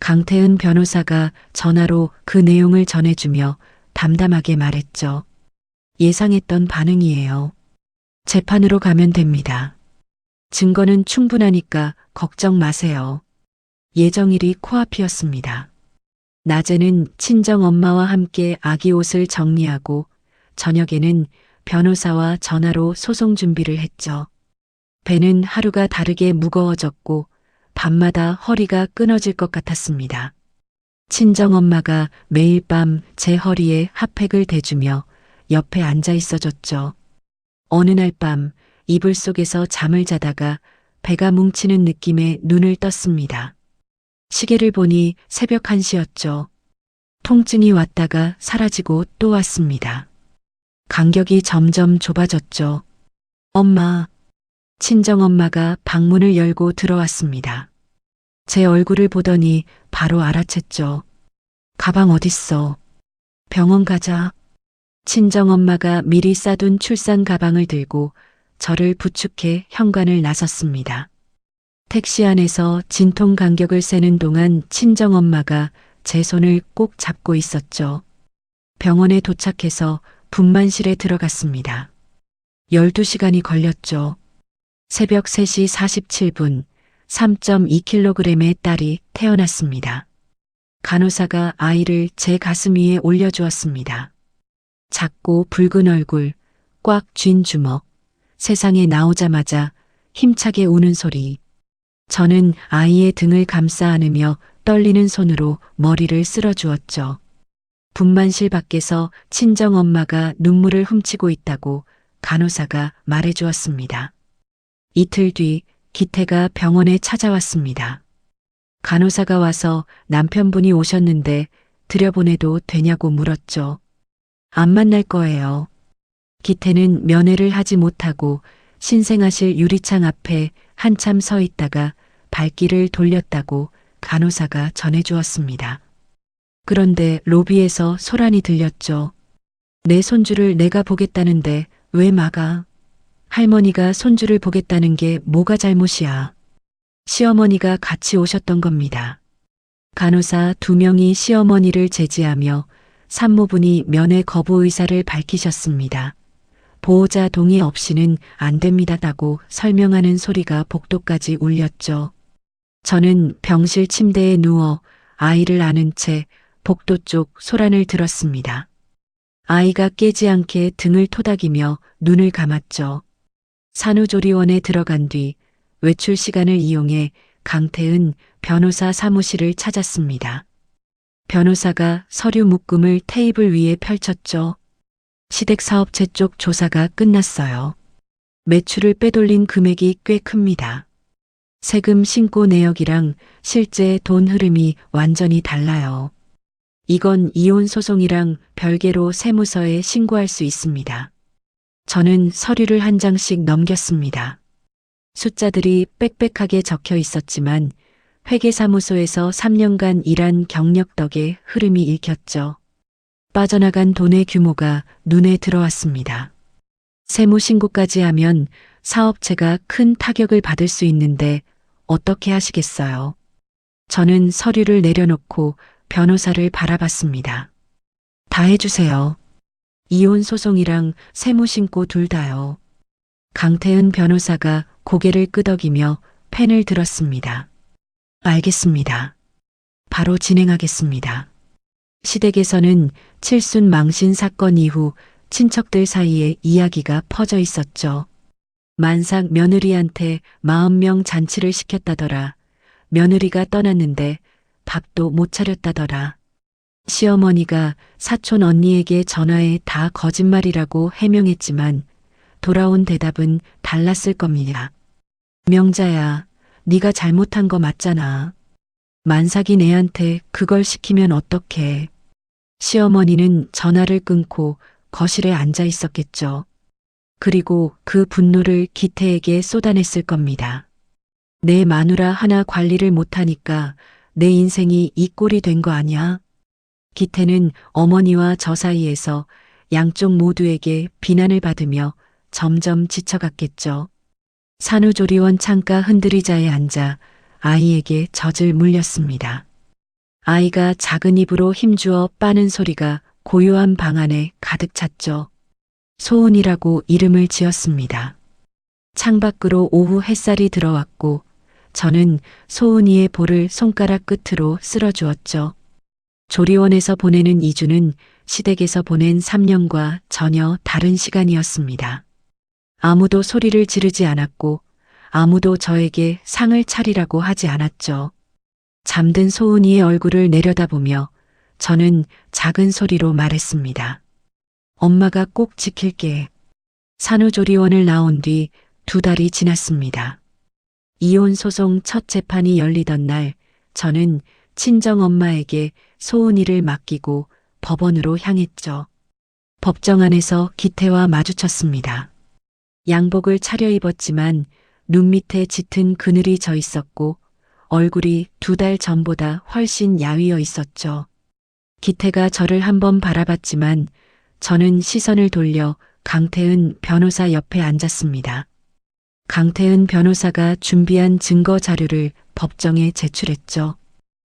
강태은 변호사가 전화로 그 내용을 전해주며 담담하게 말했죠. 예상했던 반응이에요. 재판으로 가면 됩니다. 증거는 충분하니까 걱정 마세요. 예정일이 코앞이었습니다. 낮에는 친정 엄마와 함께 아기 옷을 정리하고 저녁에는 변호사와 전화로 소송 준비를 했죠. 배는 하루가 다르게 무거워졌고 밤마다 허리가 끊어질 것 같았습니다. 친정 엄마가 매일 밤 제 허리에 핫팩을 대주며 옆에 앉아 있어줬죠. 어느 날 밤 이불 속에서 잠을 자다가 배가 뭉치는 느낌에 눈을 떴습니다. 시계를 보니 새벽 1시였죠. 통증이 왔다가 사라지고 또 왔습니다. 간격이 점점 좁아졌죠. 엄마. 친정엄마가 방문을 열고 들어왔습니다. 제 얼굴을 보더니 바로 알아챘죠. 가방 어딨어? 병원 가자. 친정엄마가 미리 싸둔 출산 가방을 들고 저를 부축해 현관을 나섰습니다. 택시 안에서 진통 간격을 세는 동안 친정엄마가 제 손을 꼭 잡고 있었죠. 병원에 도착해서 분만실에 들어갔습니다. 12시간이 걸렸죠. 새벽 3시 47분 3.2kg의 딸이 태어났습니다. 간호사가 아이를 제 가슴 위에 올려주었습니다. 작고 붉은 얼굴, 꽉 쥔 주먹, 세상에 나오자마자 힘차게 우는 소리. 저는 아이의 등을 감싸 안으며 떨리는 손으로 머리를 쓸어주었죠. 분만실 밖에서 친정엄마가 눈물을 훔치고 있다고 간호사가 말해주었습니다. 이틀 뒤 기태가 병원에 찾아왔습니다. 간호사가 와서 남편분이 오셨는데 들여보내도 되냐고 물었죠. 안 만날 거예요. 기태는 면회를 하지 못하고 신생아실 유리창 앞에 한참 서 있다가 발길을 돌렸다고 간호사가 전해주었습니다. 그런데 로비에서 소란이 들렸죠. 내 손주를 내가 보겠다는데 왜 막아? 할머니가 손주를 보겠다는 게 뭐가 잘못이야? 시어머니가 같이 오셨던 겁니다. 간호사 2명이 시어머니를 제지하며 산모분이 면회 거부 의사를 밝히셨습니다. 보호자 동의 없이는 안 됩니다라고 설명하는 소리가 복도까지 울렸죠. 저는 병실 침대에 누워 아이를 안은 채 복도 쪽 소란을 들었습니다. 아이가 깨지 않게 등을 토닥이며 눈을 감았죠. 산후조리원에 들어간 뒤 외출 시간을 이용해 강태은 변호사 사무실을 찾았습니다. 변호사가 서류 묶음을 테이블 위에 펼쳤죠. 시댁사업체 쪽 조사가 끝났어요. 매출을 빼돌린 금액이 꽤 큽니다. 세금 신고 내역이랑 실제 돈 흐름이 완전히 달라요. 이건 이혼 소송이랑 별개로 세무서에 신고할 수 있습니다. 저는 서류를 한 장씩 넘겼습니다. 숫자들이 빽빽하게 적혀 있었지만 회계사무소에서 3년간 일한 경력 덕에 흐름이 읽혔죠. 빠져나간 돈의 규모가 눈에 들어왔습니다. 세무신고까지 하면 사업체가 큰 타격을 받을 수 있는데 어떻게 하시겠어요? 저는 서류를 내려놓고 변호사를 바라봤습니다. 다 해주세요. 이혼 소송이랑 세무신고 둘 다요. 강태은 변호사가 고개를 끄덕이며 펜을 들었습니다. 알겠습니다. 바로 진행하겠습니다. 시댁에서는 칠순 망신 사건 이후 친척들 사이에 이야기가 퍼져 있었죠. 만삭 며느리한테 40명 잔치를 시켰다더라. 며느리가 떠났는데 밥도 못 차렸다더라. 시어머니가 사촌 언니에게 전화해 다 거짓말이라고 해명했지만 돌아온 대답은 달랐을 겁니다. 명자야, 네가 잘못한 거 맞잖아. 만삭이 내한테 그걸 시키면 어떡해. 시어머니는 전화를 끊고 거실에 앉아 있었겠죠. 그리고 그 분노를 기태에게 쏟아냈을 겁니다. 내 마누라 하나 관리를 못하니까 내 인생이 이 꼴이 된 거 아니야? 기태는 어머니와 저 사이에서 양쪽 모두에게 비난을 받으며 점점 지쳐갔겠죠. 산후조리원 창가 흔들의자에 앉아 아이에게 젖을 물렸습니다. 아이가 작은 입으로 힘주어 빠는 소리가 고요한 방 안에 가득 찼죠. 소은이라고 이름을 지었습니다. 창밖으로 오후 햇살이 들어왔고 저는 소은이의 볼을 손가락 끝으로 쓸어주었죠. 조리원에서 보내는 2주는 시댁에서 보낸 3년과 전혀 다른 시간이었습니다. 아무도 소리를 지르지 않았고 아무도 저에게 상을 차리라고 하지 않았죠. 잠든 소은이의 얼굴을 내려다보며 저는 작은 소리로 말했습니다. 엄마가 꼭 지킬게. 산후조리원을 나온 뒤 2달이 지났습니다. 이혼 소송 첫 재판이 열리던 날 저는 친정엄마에게 소은이를 맡기고 법원으로 향했죠. 법정 안에서 기태와 마주쳤습니다. 양복을 차려입었지만 눈 밑에 짙은 그늘이 져 있었고 얼굴이 2달 전보다 훨씬 야위어 있었죠. 기태가 저를 한번 바라봤지만 저는 시선을 돌려 강태은 변호사 옆에 앉았습니다. 강태은 변호사가 준비한 증거 자료를 법정에 제출했죠.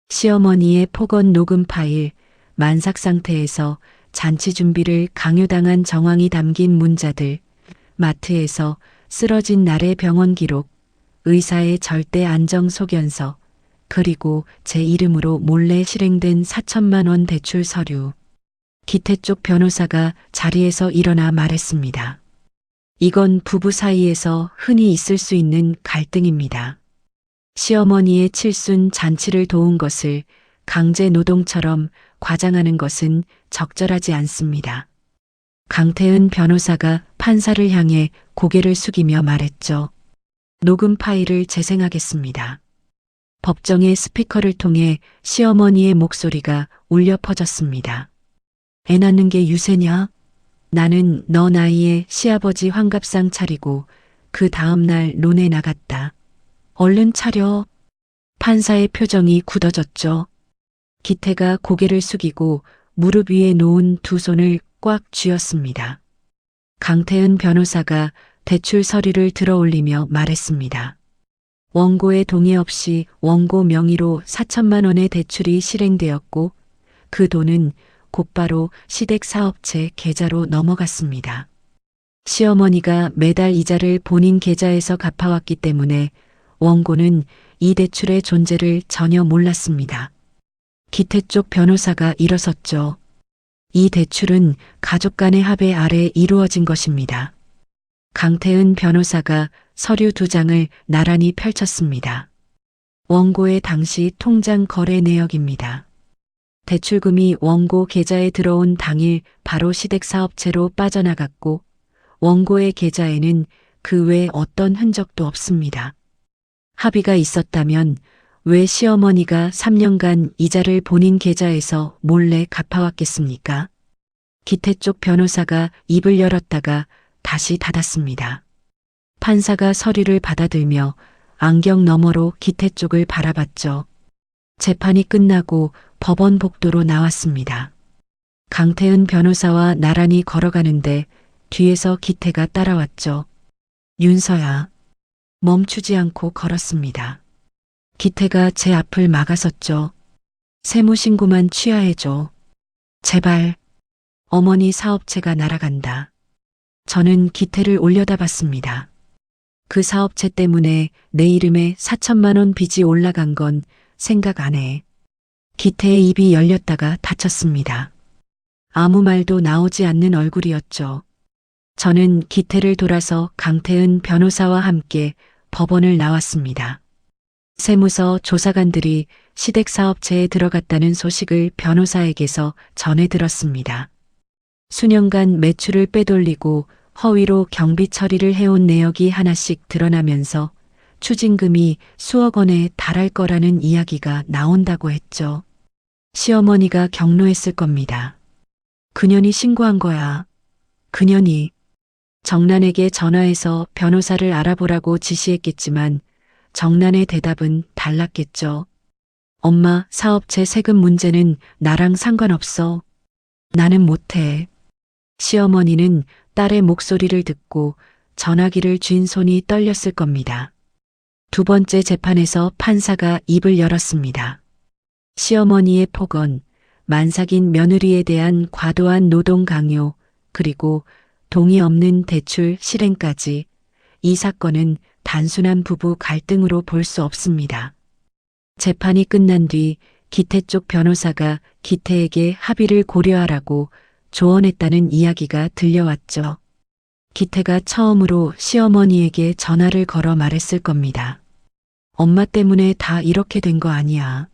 시어머니의 폭언 녹음 파일, 만삭 상태에서 잔치 준비를 강요당한 정황이 담긴 문자들, 마트에서 쓰러진 날의 병원 기록, 의사의 절대 안정 소견서, 그리고 제 이름으로 몰래 실행된 4천만 원 대출 서류. 기태 쪽 변호사가 자리에서 일어나 말했습니다. 이건 부부 사이에서 흔히 있을 수 있는 갈등입니다. 시어머니의 칠순 잔치를 도운 것을 강제 노동처럼 과장하는 것은 적절하지 않습니다. 강태은 변호사가 판사를 향해 고개를 숙이며 말했죠. 녹음 파일을 재생하겠습니다. 법정의 스피커를 통해 시어머니의 목소리가 울려 퍼졌습니다. 애 낳는 게 유세냐? 나는 너 나이에 시아버지 환갑상 차리고 그 다음날 논에 나갔다. 얼른 차려. 판사의 표정이 굳어졌죠. 기태가 고개를 숙이고 무릎 위에 놓은 2손을 꽉 쥐었습니다. 강태은 변호사가 대출 서류를 들어올리며 말했습니다. 원고의 동의 없이 원고 명의로 4천만 원의 대출이 실행되었고 그 돈은 곧바로 시댁 사업체 계좌로 넘어갔습니다. 시어머니가 매달 이자를 본인 계좌에서 갚아왔기 때문에 원고는 이 대출의 존재를 전혀 몰랐습니다. 기태 쪽 변호사가 일어섰죠. 이 대출은 가족 간의 합의 아래 이루어진 것입니다. 강태은 변호사가 서류 2장을 나란히 펼쳤습니다. 원고의 당시 통장 거래 내역입니다. 대출금이 원고 계좌에 들어온 당일 바로 시댁 사업체로 빠져나갔고 원고의 계좌에는 그 외 어떤 흔적도 없습니다. 합의가 있었다면 왜 시어머니가 3년간 이자를 본인 계좌에서 몰래 갚아왔겠습니까? 기태 쪽 변호사가 입을 열었다가 다시 닫았습니다. 판사가 서류를 받아들며 안경 너머로 기태 쪽을 바라봤죠. 재판이 끝나고 법원 복도로 나왔습니다. 강태은 변호사와 나란히 걸어가는데 뒤에서 기태가 따라왔죠. 윤서야. 멈추지 않고 걸었습니다. 기태가 제 앞을 막아섰죠. 세무신고만 취하해줘. 제발. 어머니 사업체가 날아간다. 저는 기태를 올려다봤습니다. 그 사업체 때문에 내 이름에 4천만 원 빚이 올라간 건 생각 안 해. 기태의 입이 열렸다가 닫혔습니다. 아무 말도 나오지 않는 얼굴이었죠. 저는 기태를 돌아서 강태은 변호사와 함께 법원을 나왔습니다. 세무서 조사관들이 시댁 사업체에 들어갔다는 소식을 변호사에게서 전해 들었습니다. 수년간 매출을 빼돌리고 허위로 경비 처리를 해온 내역이 하나씩 드러나면서 추징금이 수억 원에 달할 거라는 이야기가 나온다고 했죠. 시어머니가 격노했을 겁니다. 그년이 신고한 거야. 그년이. 정란에게 전화해서 변호사를 알아보라고 지시했겠지만 정란의 대답은 달랐겠죠. 엄마, 사업체 세금 문제는 나랑 상관없어. 나는 못해. 시어머니는 딸의 목소리를 듣고 전화기를 쥔 손이 떨렸을 겁니다. 두 번째 재판에서 판사가 입을 열었습니다. 시어머니의 폭언, 만삭인 며느리에 대한 과도한 노동 강요, 그리고 동의 없는 대출 실행까지 이 사건은 단순한 부부 갈등으로 볼 수 없습니다. 재판이 끝난 뒤 기태 쪽 변호사가 기태에게 합의를 고려하라고 조언했다는 이야기가 들려왔죠. 기태가 처음으로 시어머니에게 전화를 걸어 말했을 겁니다. 엄마 때문에 다 이렇게 된 거 아니야.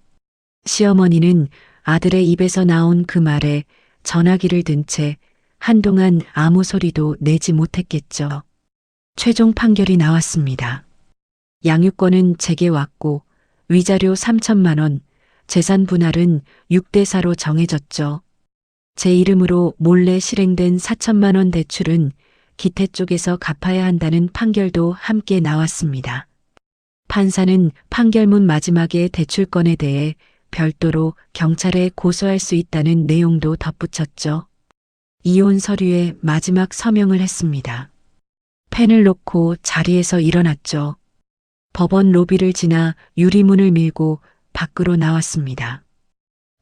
시어머니는 아들의 입에서 나온 그 말에 전화기를 든 채 한동안 아무 소리도 내지 못했겠죠. 최종 판결이 나왔습니다. 양육권은 제게 왔고 위자료 3천만 원, 재산 분할은 6대 4로 정해졌죠. 제 이름으로 몰래 실행된 4천만 원 대출은 기태 쪽에서 갚아야 한다는 판결도 함께 나왔습니다. 판사는 판결문 마지막에 대출권에 대해 별도로 경찰에 고소할 수 있다는 내용도 덧붙였죠. 이혼 서류에 마지막 서명을 했습니다. 펜을 놓고 자리에서 일어났죠. 법원 로비를 지나 유리문을 밀고 밖으로 나왔습니다.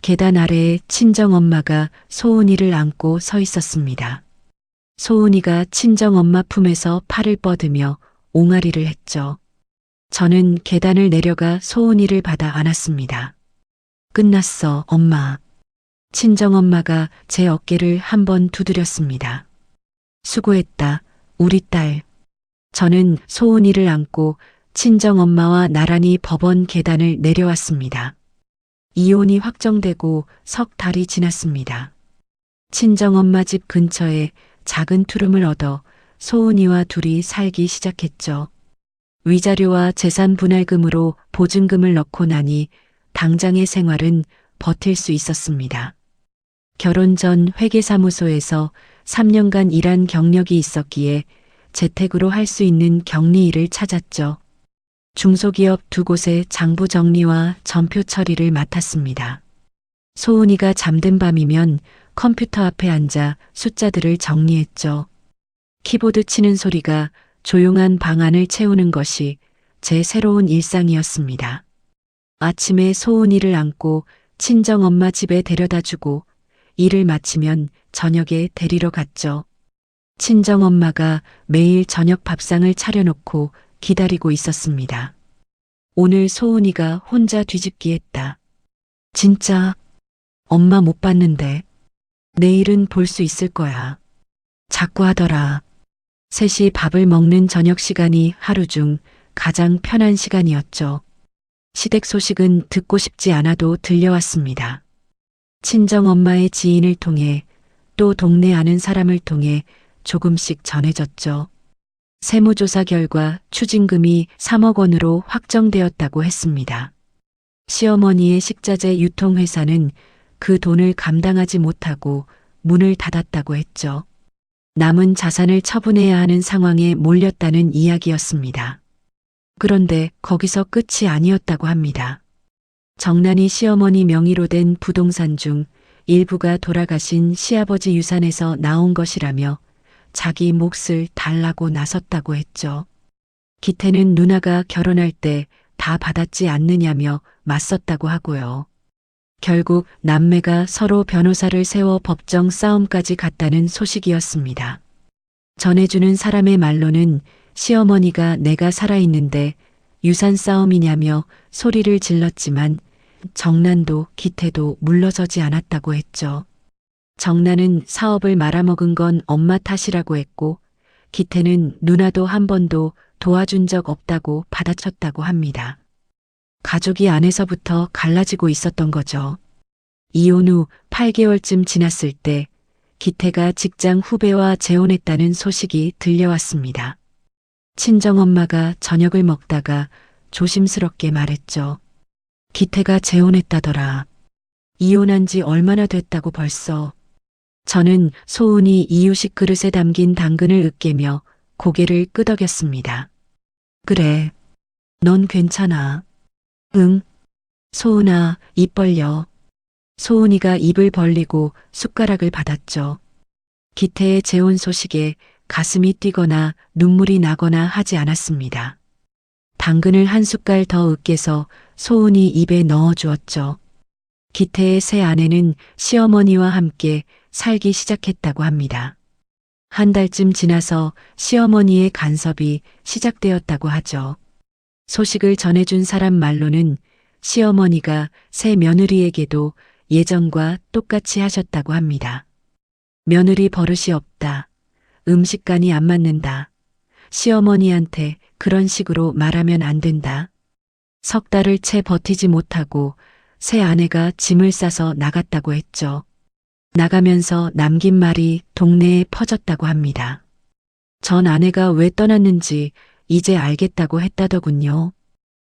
계단 아래에 친정엄마가 소은이를 안고 서 있었습니다. 소은이가 친정엄마 품에서 팔을 뻗으며 옹알이를 했죠. 저는 계단을 내려가 소은이를 받아 안았습니다. 끝났어, 엄마. 친정엄마가 제 어깨를 한번 두드렸습니다. 수고했다, 우리 딸. 저는 소은이를 안고 친정엄마와 나란히 법원 계단을 내려왔습니다. 이혼이 확정되고 석 달이 지났습니다. 친정엄마 집 근처에 작은 투룸을 얻어 소은이와 둘이 살기 시작했죠. 위자료와 재산 분할금으로 보증금을 넣고 나니 당장의 생활은 버틸 수 있었습니다. 결혼 전 회계사무소에서 3년간 일한 경력이 있었기에 재택으로 할 수 있는 격리 일을 찾았죠. 중소기업 두 곳의 장부 정리와 전표 처리를 맡았습니다. 소은이가 잠든 밤이면 컴퓨터 앞에 앉아 숫자들을 정리했죠. 키보드 치는 소리가 조용한 방 안을 채우는 것이 제 새로운 일상이었습니다. 아침에 소은이를 안고 친정엄마 집에 데려다주고 일을 마치면 저녁에 데리러 갔죠. 친정엄마가 매일 저녁 밥상을 차려놓고 기다리고 있었습니다. 오늘 소은이가 혼자 뒤집기 했다. 진짜 엄마 못 봤는데 내일은 볼 수 있을 거야. 자꾸 하더라. 셋이 밥을 먹는 저녁 시간이 하루 중 가장 편한 시간이었죠. 시댁 소식은 듣고 싶지 않아도 들려왔습니다. 친정엄마의 지인을 통해 또 동네 아는 사람을 통해 조금씩 전해졌죠. 세무조사 결과 추징금이 3억 원으로 확정되었다고 했습니다. 시어머니의 식자재 유통회사는 그 돈을 감당하지 못하고 문을 닫았다고 했죠. 남은 자산을 처분해야 하는 상황에 몰렸다는 이야기였습니다. 그런데 거기서 끝이 아니었다고 합니다. 정란이 시어머니 명의로 된 부동산 중 일부가 돌아가신 시아버지 유산에서 나온 것이라며 자기 몫을 달라고 나섰다고 했죠. 기태는 누나가 결혼할 때 다 받았지 않느냐며 맞섰다고 하고요. 결국 남매가 서로 변호사를 세워 법정 싸움까지 갔다는 소식이었습니다. 전해주는 사람의 말로는 시어머니가 내가 살아있는데 유산 싸움이냐며 소리를 질렀지만 정란도 기태도 물러서지 않았다고 했죠. 정란은 사업을 말아먹은 건 엄마 탓이라고 했고 기태는 누나도 한 번도 도와준 적 없다고 받아쳤다고 합니다. 가족이 안에서부터 갈라지고 있었던 거죠. 이혼 후 8개월쯤 지났을 때 기태가 직장 후배와 재혼했다는 소식이 들려왔습니다. 친정엄마가 저녁을 먹다가 조심스럽게 말했죠. 기태가 재혼했다더라. 이혼한 지 얼마나 됐다고 벌써. 저는 소은이 이유식 그릇에 담긴 당근을 으깨며 고개를 끄덕였습니다. 그래. 넌 괜찮아. 응. 소은아, 입 벌려. 소은이가 입을 벌리고 숟가락을 받았죠. 기태의 재혼 소식에 가슴이 뛰거나 눈물이 나거나 하지 않았습니다. 당근을 한 숟갈 더 으깨서 소은이 입에 넣어 주었죠. 기태의 새 아내는 시어머니와 함께 살기 시작했다고 합니다. 한 달쯤 지나서 시어머니의 간섭이 시작되었다고 하죠. 소식을 전해준 사람 말로는 시어머니가 새 며느리에게도 예전과 똑같이 하셨다고 합니다. 며느리 버릇이 없다. 음식간이 안 맞는다. 시어머니한테 그런 식으로 말하면 안 된다. 석 달을 채 버티지 못하고 새 아내가 짐을 싸서 나갔다고 했죠. 나가면서 남긴 말이 동네에 퍼졌다고 합니다. 전 아내가 왜 떠났는지 이제 알겠다고 했다더군요.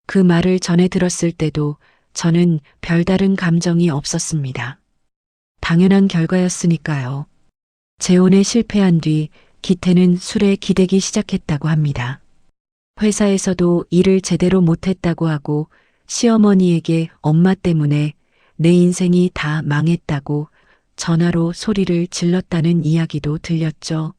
그 말을 전해 들었을 때도 저는 별다른 감정이 없었습니다. 당연한 결과였으니까요. 재혼에 실패한 뒤 기태는 술에 기대기 시작했다고 합니다. 회사에서도 일을 제대로 못했다고 하고 시어머니에게 엄마 때문에 내 인생이 다 망했다고 전화로 소리를 질렀다는 이야기도 들렸죠.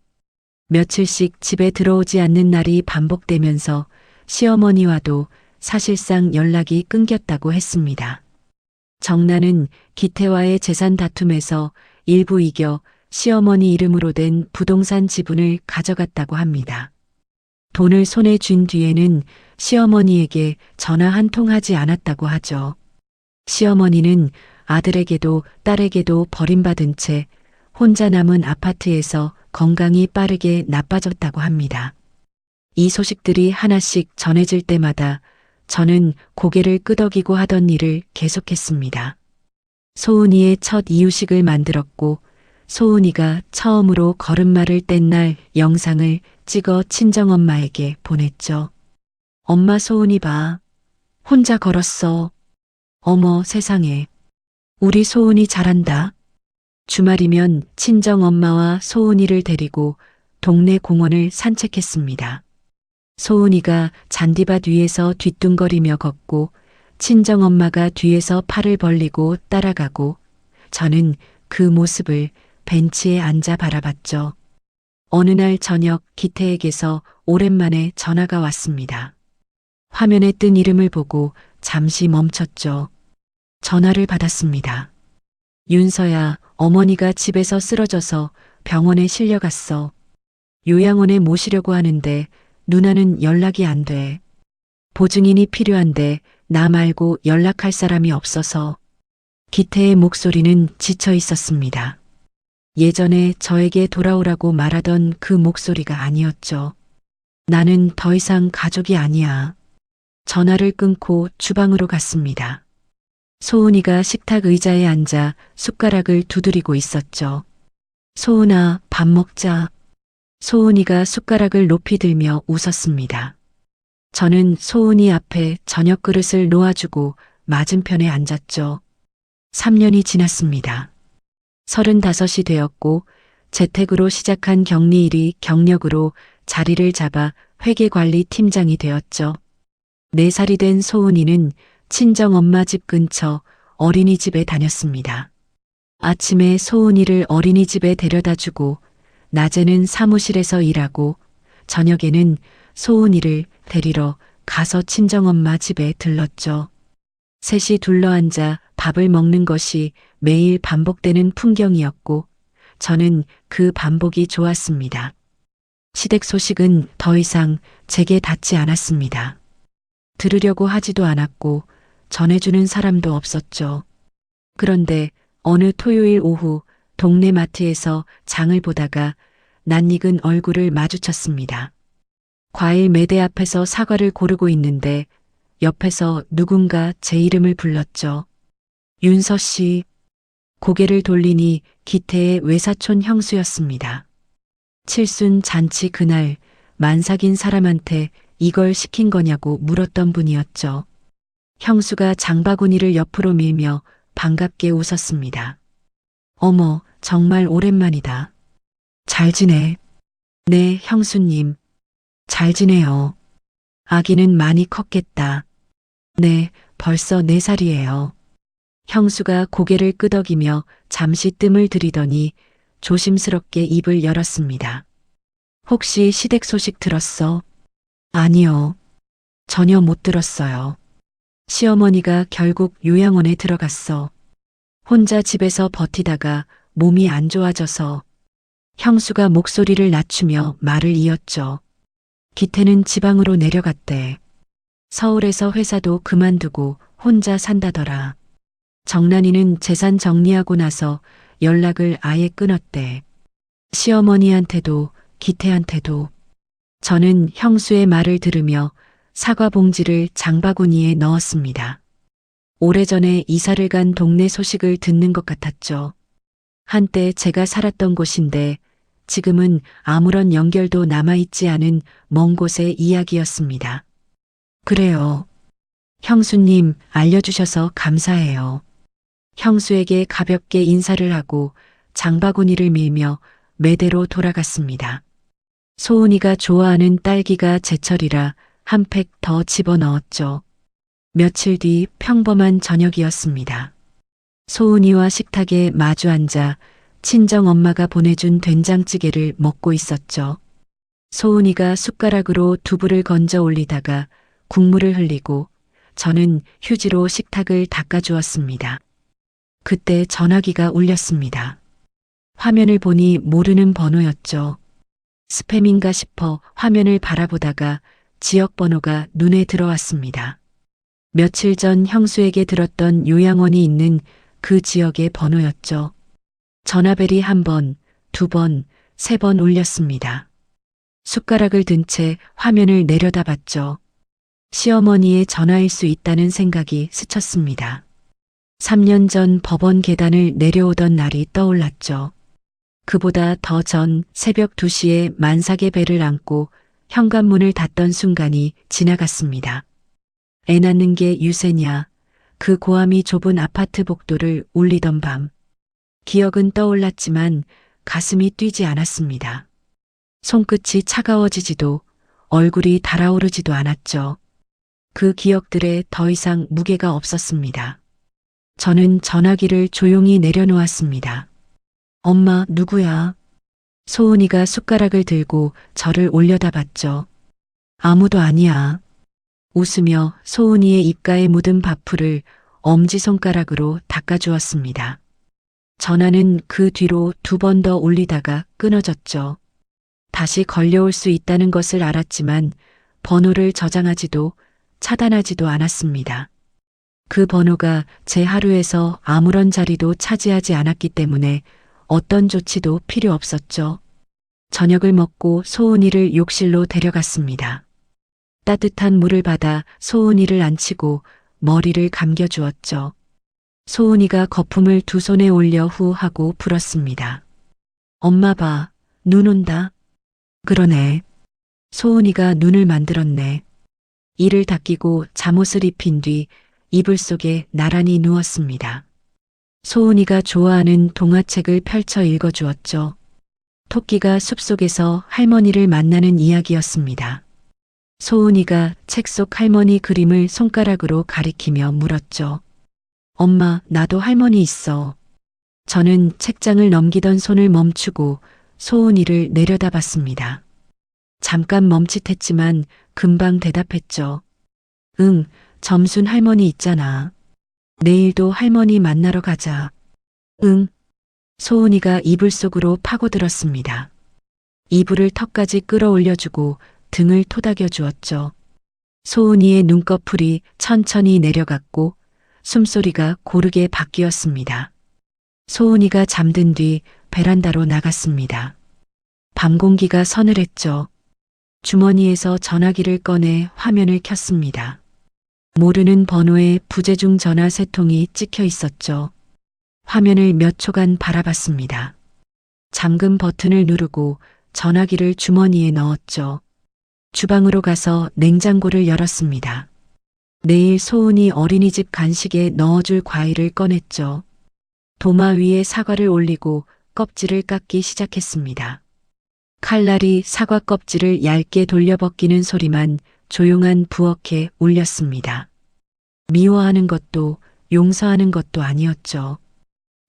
며칠씩 집에 들어오지 않는 날이 반복되면서 시어머니와도 사실상 연락이 끊겼다고 했습니다. 정나는 기태와의 재산 다툼에서 일부 이겨 시어머니 이름으로 된 부동산 지분을 가져갔다고 합니다. 돈을 손에 쥔 뒤에는 시어머니에게 전화 한 통 하지 않았다고 하죠. 시어머니는 아들에게도 딸에게도 버림받은 채 혼자 남은 아파트에서 건강이 빠르게 나빠졌다고 합니다. 이 소식들이 하나씩 전해질 때마다 저는 고개를 끄덕이고 하던 일을 계속했습니다. 소은이의 첫 이유식을 만들었고 소은이가 처음으로 걸음마를 뗀 날 영상을 찍어 친정엄마에게 보냈죠. 엄마 소은이 봐. 혼자 걸었어. 어머 세상에. 우리 소은이 잘한다. 주말이면 친정엄마와 소은이를 데리고 동네 공원을 산책했습니다. 소은이가 잔디밭 위에서 뒤뚱거리며 걷고 친정엄마가 뒤에서 팔을 벌리고 따라가고 저는 그 모습을 벤치에 앉아 바라봤죠. 어느 날 저녁 기태에게서 오랜만에 전화가 왔습니다. 화면에 뜬 이름을 보고 잠시 멈췄죠. 전화를 받았습니다. 윤서야, 어머니가 집에서 쓰러져서 병원에 실려갔어. 요양원에 모시려고 하는데 누나는 연락이 안 돼. 보증인이 필요한데 나 말고 연락할 사람이 없어서. 기태의 목소리는 지쳐 있었습니다. 예전에 저에게 돌아오라고 말하던 그 목소리가 아니었죠. 나는 더 이상 가족이 아니야. 전화를 끊고 주방으로 갔습니다. 소은이가 식탁 의자에 앉아 숟가락을 두드리고 있었죠. 소은아, 밥 먹자. 소은이가 숟가락을 높이 들며 웃었습니다. 저는 소은이 앞에 저녁 그릇을 놓아주고 맞은편에 앉았죠. 3년이 지났습니다. 35이 되었고 재택으로 시작한 격리일이 경력으로 자리를 잡아 회계관리팀장이 되었죠. 4살이 된 소은이는 친정엄마 집 근처 어린이집에 다녔습니다. 아침에 소은이를 어린이집에 데려다주고 낮에는 사무실에서 일하고 저녁에는 소은이를 데리러 가서 친정엄마 집에 들렀죠. 셋이 둘러앉아 밥을 먹는 것이 매일 반복되는 풍경이었고 저는 그 반복이 좋았습니다. 시댁 소식은 더 이상 제게 닿지 않았습니다. 들으려고 하지도 않았고 전해주는 사람도 없었죠. 그런데 어느 토요일 오후 동네 마트에서 장을 보다가 낯익은 얼굴을 마주쳤습니다. 과일 매대 앞에서 사과를 고르고 있는데 옆에서 누군가 제 이름을 불렀죠. 윤서 씨. 고개를 돌리니 기태의 외사촌 형수였습니다. 칠순 잔치 그날 만삭인 사람한테 이걸 시킨 거냐고 물었던 분이었죠. 형수가 장바구니를 옆으로 밀며 반갑게 웃었습니다. 어머, 정말 오랜만이다. 잘 지내? 네, 형수님. 잘 지내요. 아기는 많이 컸겠다. 네, 벌써 4살이에요. 형수가 고개를 끄덕이며 잠시 뜸을 들이더니 조심스럽게 입을 열었습니다. 혹시 시댁 소식 들었어? 아니요. 전혀 못 들었어요. 시어머니가 결국 요양원에 들어갔어. 혼자 집에서 버티다가 몸이 안 좋아져서. 형수가 목소리를 낮추며 말을 이었죠. 기태는 지방으로 내려갔대. 서울에서 회사도 그만두고 혼자 산다더라. 정란이는 재산 정리하고 나서 연락을 아예 끊었대. 시어머니한테도 기태한테도. 저는 형수의 말을 들으며 사과 봉지를 장바구니에 넣었습니다. 오래전에 이사를 간 동네 소식을 듣는 것 같았죠. 한때 제가 살았던 곳인데 지금은 아무런 연결도 남아있지 않은 먼 곳의 이야기였습니다. 그래요. 형수님 알려주셔서 감사해요. 형수에게 가볍게 인사를 하고 장바구니를 밀며 매대로 돌아갔습니다. 소은이가 좋아하는 딸기가 제철이라 한 팩 더 집어넣었죠. 며칠 뒤 평범한 저녁이었습니다. 소은이와 식탁에 마주 앉아 친정엄마가 보내준 된장찌개를 먹고 있었죠. 소은이가 숟가락으로 두부를 건져 올리다가 국물을 흘리고 저는 휴지로 식탁을 닦아주었습니다. 그때 전화기가 울렸습니다. 화면을 보니 모르는 번호였죠. 스팸인가 싶어 화면을 바라보다가 지역 번호가 눈에 들어왔습니다. 며칠 전 형수에게 들었던 요양원이 있는 그 지역의 번호였죠. 전화벨이 1번, 2번, 3번 울렸습니다. 숟가락을 든 채 화면을 내려다봤죠. 시어머니의 전화일 수 있다는 생각이 스쳤습니다. 3년 전 법원 계단을 내려오던 날이 떠올랐죠. 그보다 더 전 새벽 2시에 만삭의 배를 안고 현관문을 닫던 순간이 지나갔습니다. 애 낳는 게 유세냐, 그 고함이 좁은 아파트 복도를 울리던 밤. 기억은 떠올랐지만 가슴이 뛰지 않았습니다. 손끝이 차가워지지도 얼굴이 달아오르지도 않았죠. 그 기억들에 더 이상 무게가 없었습니다. 저는 전화기를 조용히 내려놓았습니다. 엄마, 누구야? 소은이가 숟가락을 들고 저를 올려다봤죠. 아무도 아니야. 웃으며 소은이의 입가에 묻은 밥풀을 엄지손가락으로 닦아주었습니다. 전화는 그 뒤로 2번 더 울리다가 끊어졌죠. 다시 걸려올 수 있다는 것을 알았지만 번호를 저장하지도 차단하지도 않았습니다. 그 번호가 제 하루에서 아무런 자리도 차지하지 않았기 때문에 어떤 조치도 필요 없었죠. 저녁을 먹고 소은이를 욕실로 데려갔습니다. 따뜻한 물을 받아 소은이를 앉히고 머리를 감겨주었죠. 소은이가 거품을 2손에 올려 후 하고 불었습니다. 엄마 봐, 눈 온다. 그러네. 소은이가 눈을 만들었네. 이를 닦이고 잠옷을 입힌 뒤 이불 속에 나란히 누웠습니다. 소은이가 좋아하는 동화책을 펼쳐 읽어주었죠. 토끼가 숲속에서 할머니를 만나는 이야기였습니다. 소은이가 책 속 할머니 그림을 손가락으로 가리키며 물었죠. 엄마, 나도 할머니 있어. 저는 책장을 넘기던 손을 멈추고 소은이를 내려다봤습니다. 잠깐 멈칫했지만 금방 대답했죠. 응, 점순 할머니 있잖아. 내일도 할머니 만나러 가자. 응. 소은이가 이불 속으로 파고들었습니다. 이불을 턱까지 끌어올려주고 등을 토닥여 주었죠. 소은이의 눈꺼풀이 천천히 내려갔고 숨소리가 고르게 바뀌었습니다. 소은이가 잠든 뒤 베란다로 나갔습니다. 밤 공기가 서늘했죠. 주머니에서 전화기를 꺼내 화면을 켰습니다. 모르는 번호에 부재중 전화 3통이 찍혀 있었죠. 화면을 몇 초간 바라봤습니다. 잠금 버튼을 누르고 전화기를 주머니에 넣었죠. 주방으로 가서 냉장고를 열었습니다. 내일 소은이 어린이집 간식에 넣어줄 과일을 꺼냈죠. 도마 위에 사과를 올리고 껍질을 깎기 시작했습니다. 칼날이 사과 껍질을 얇게 돌려벗기는 소리만 조용한 부엌에 울렸습니다. 미워하는 것도 용서하는 것도 아니었죠.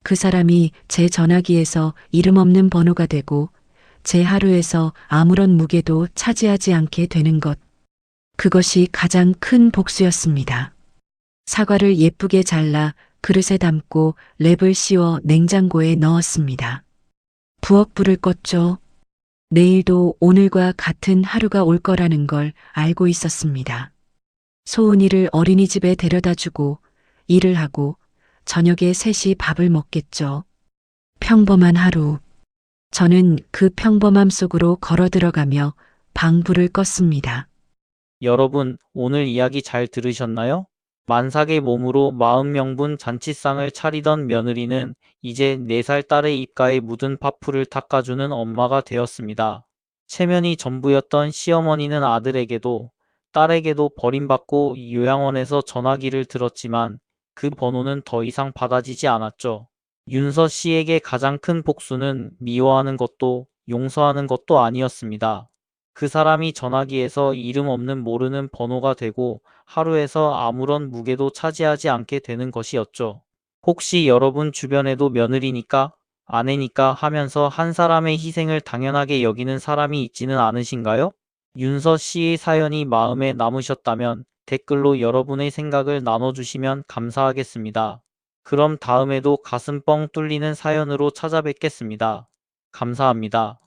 그 사람이 제 전화기에서 이름 없는 번호가 되고 제 하루에서 아무런 무게도 차지하지 않게 되는 것. 그것이 가장 큰 복수였습니다. 사과를 예쁘게 잘라 그릇에 담고 랩을 씌워 냉장고에 넣었습니다. 부엌 불을 껐죠. 내일도 오늘과 같은 하루가 올 거라는 걸 알고 있었습니다. 소은이를 어린이집에 데려다 주고 일을 하고 저녁에 셋이 밥을 먹겠죠. 평범한 하루. 저는 그 평범함 속으로 걸어 들어가며 방불을 껐습니다. 여러분, 오늘 이야기 잘 들으셨나요? 만삭의 몸으로 40명분 잔치상을 차리던 며느리는 이제 4살 딸의 입가에 묻은 파풀을 닦아주는 엄마가 되었습니다. 체면이 전부였던 시어머니는 아들에게도 딸에게도 버림받고 요양원에서 전화기를 들었지만 그 번호는 더 이상 받아지지 않았죠. 윤서 씨에게 가장 큰 복수는 미워하는 것도 용서하는 것도 아니었습니다. 그 사람이 전화기에서 이름 없는 모르는 번호가 되고 하루에서 아무런 무게도 차지하지 않게 되는 것이었죠. 혹시 여러분 주변에도 며느리니까, 아내니까 하면서 한 사람의 희생을 당연하게 여기는 사람이 있지는 않으신가요? 윤서 씨의 사연이 마음에 남으셨다면 댓글로 여러분의 생각을 나눠주시면 감사하겠습니다. 그럼 다음에도 가슴 뻥 뚫리는 사연으로 찾아뵙겠습니다. 감사합니다.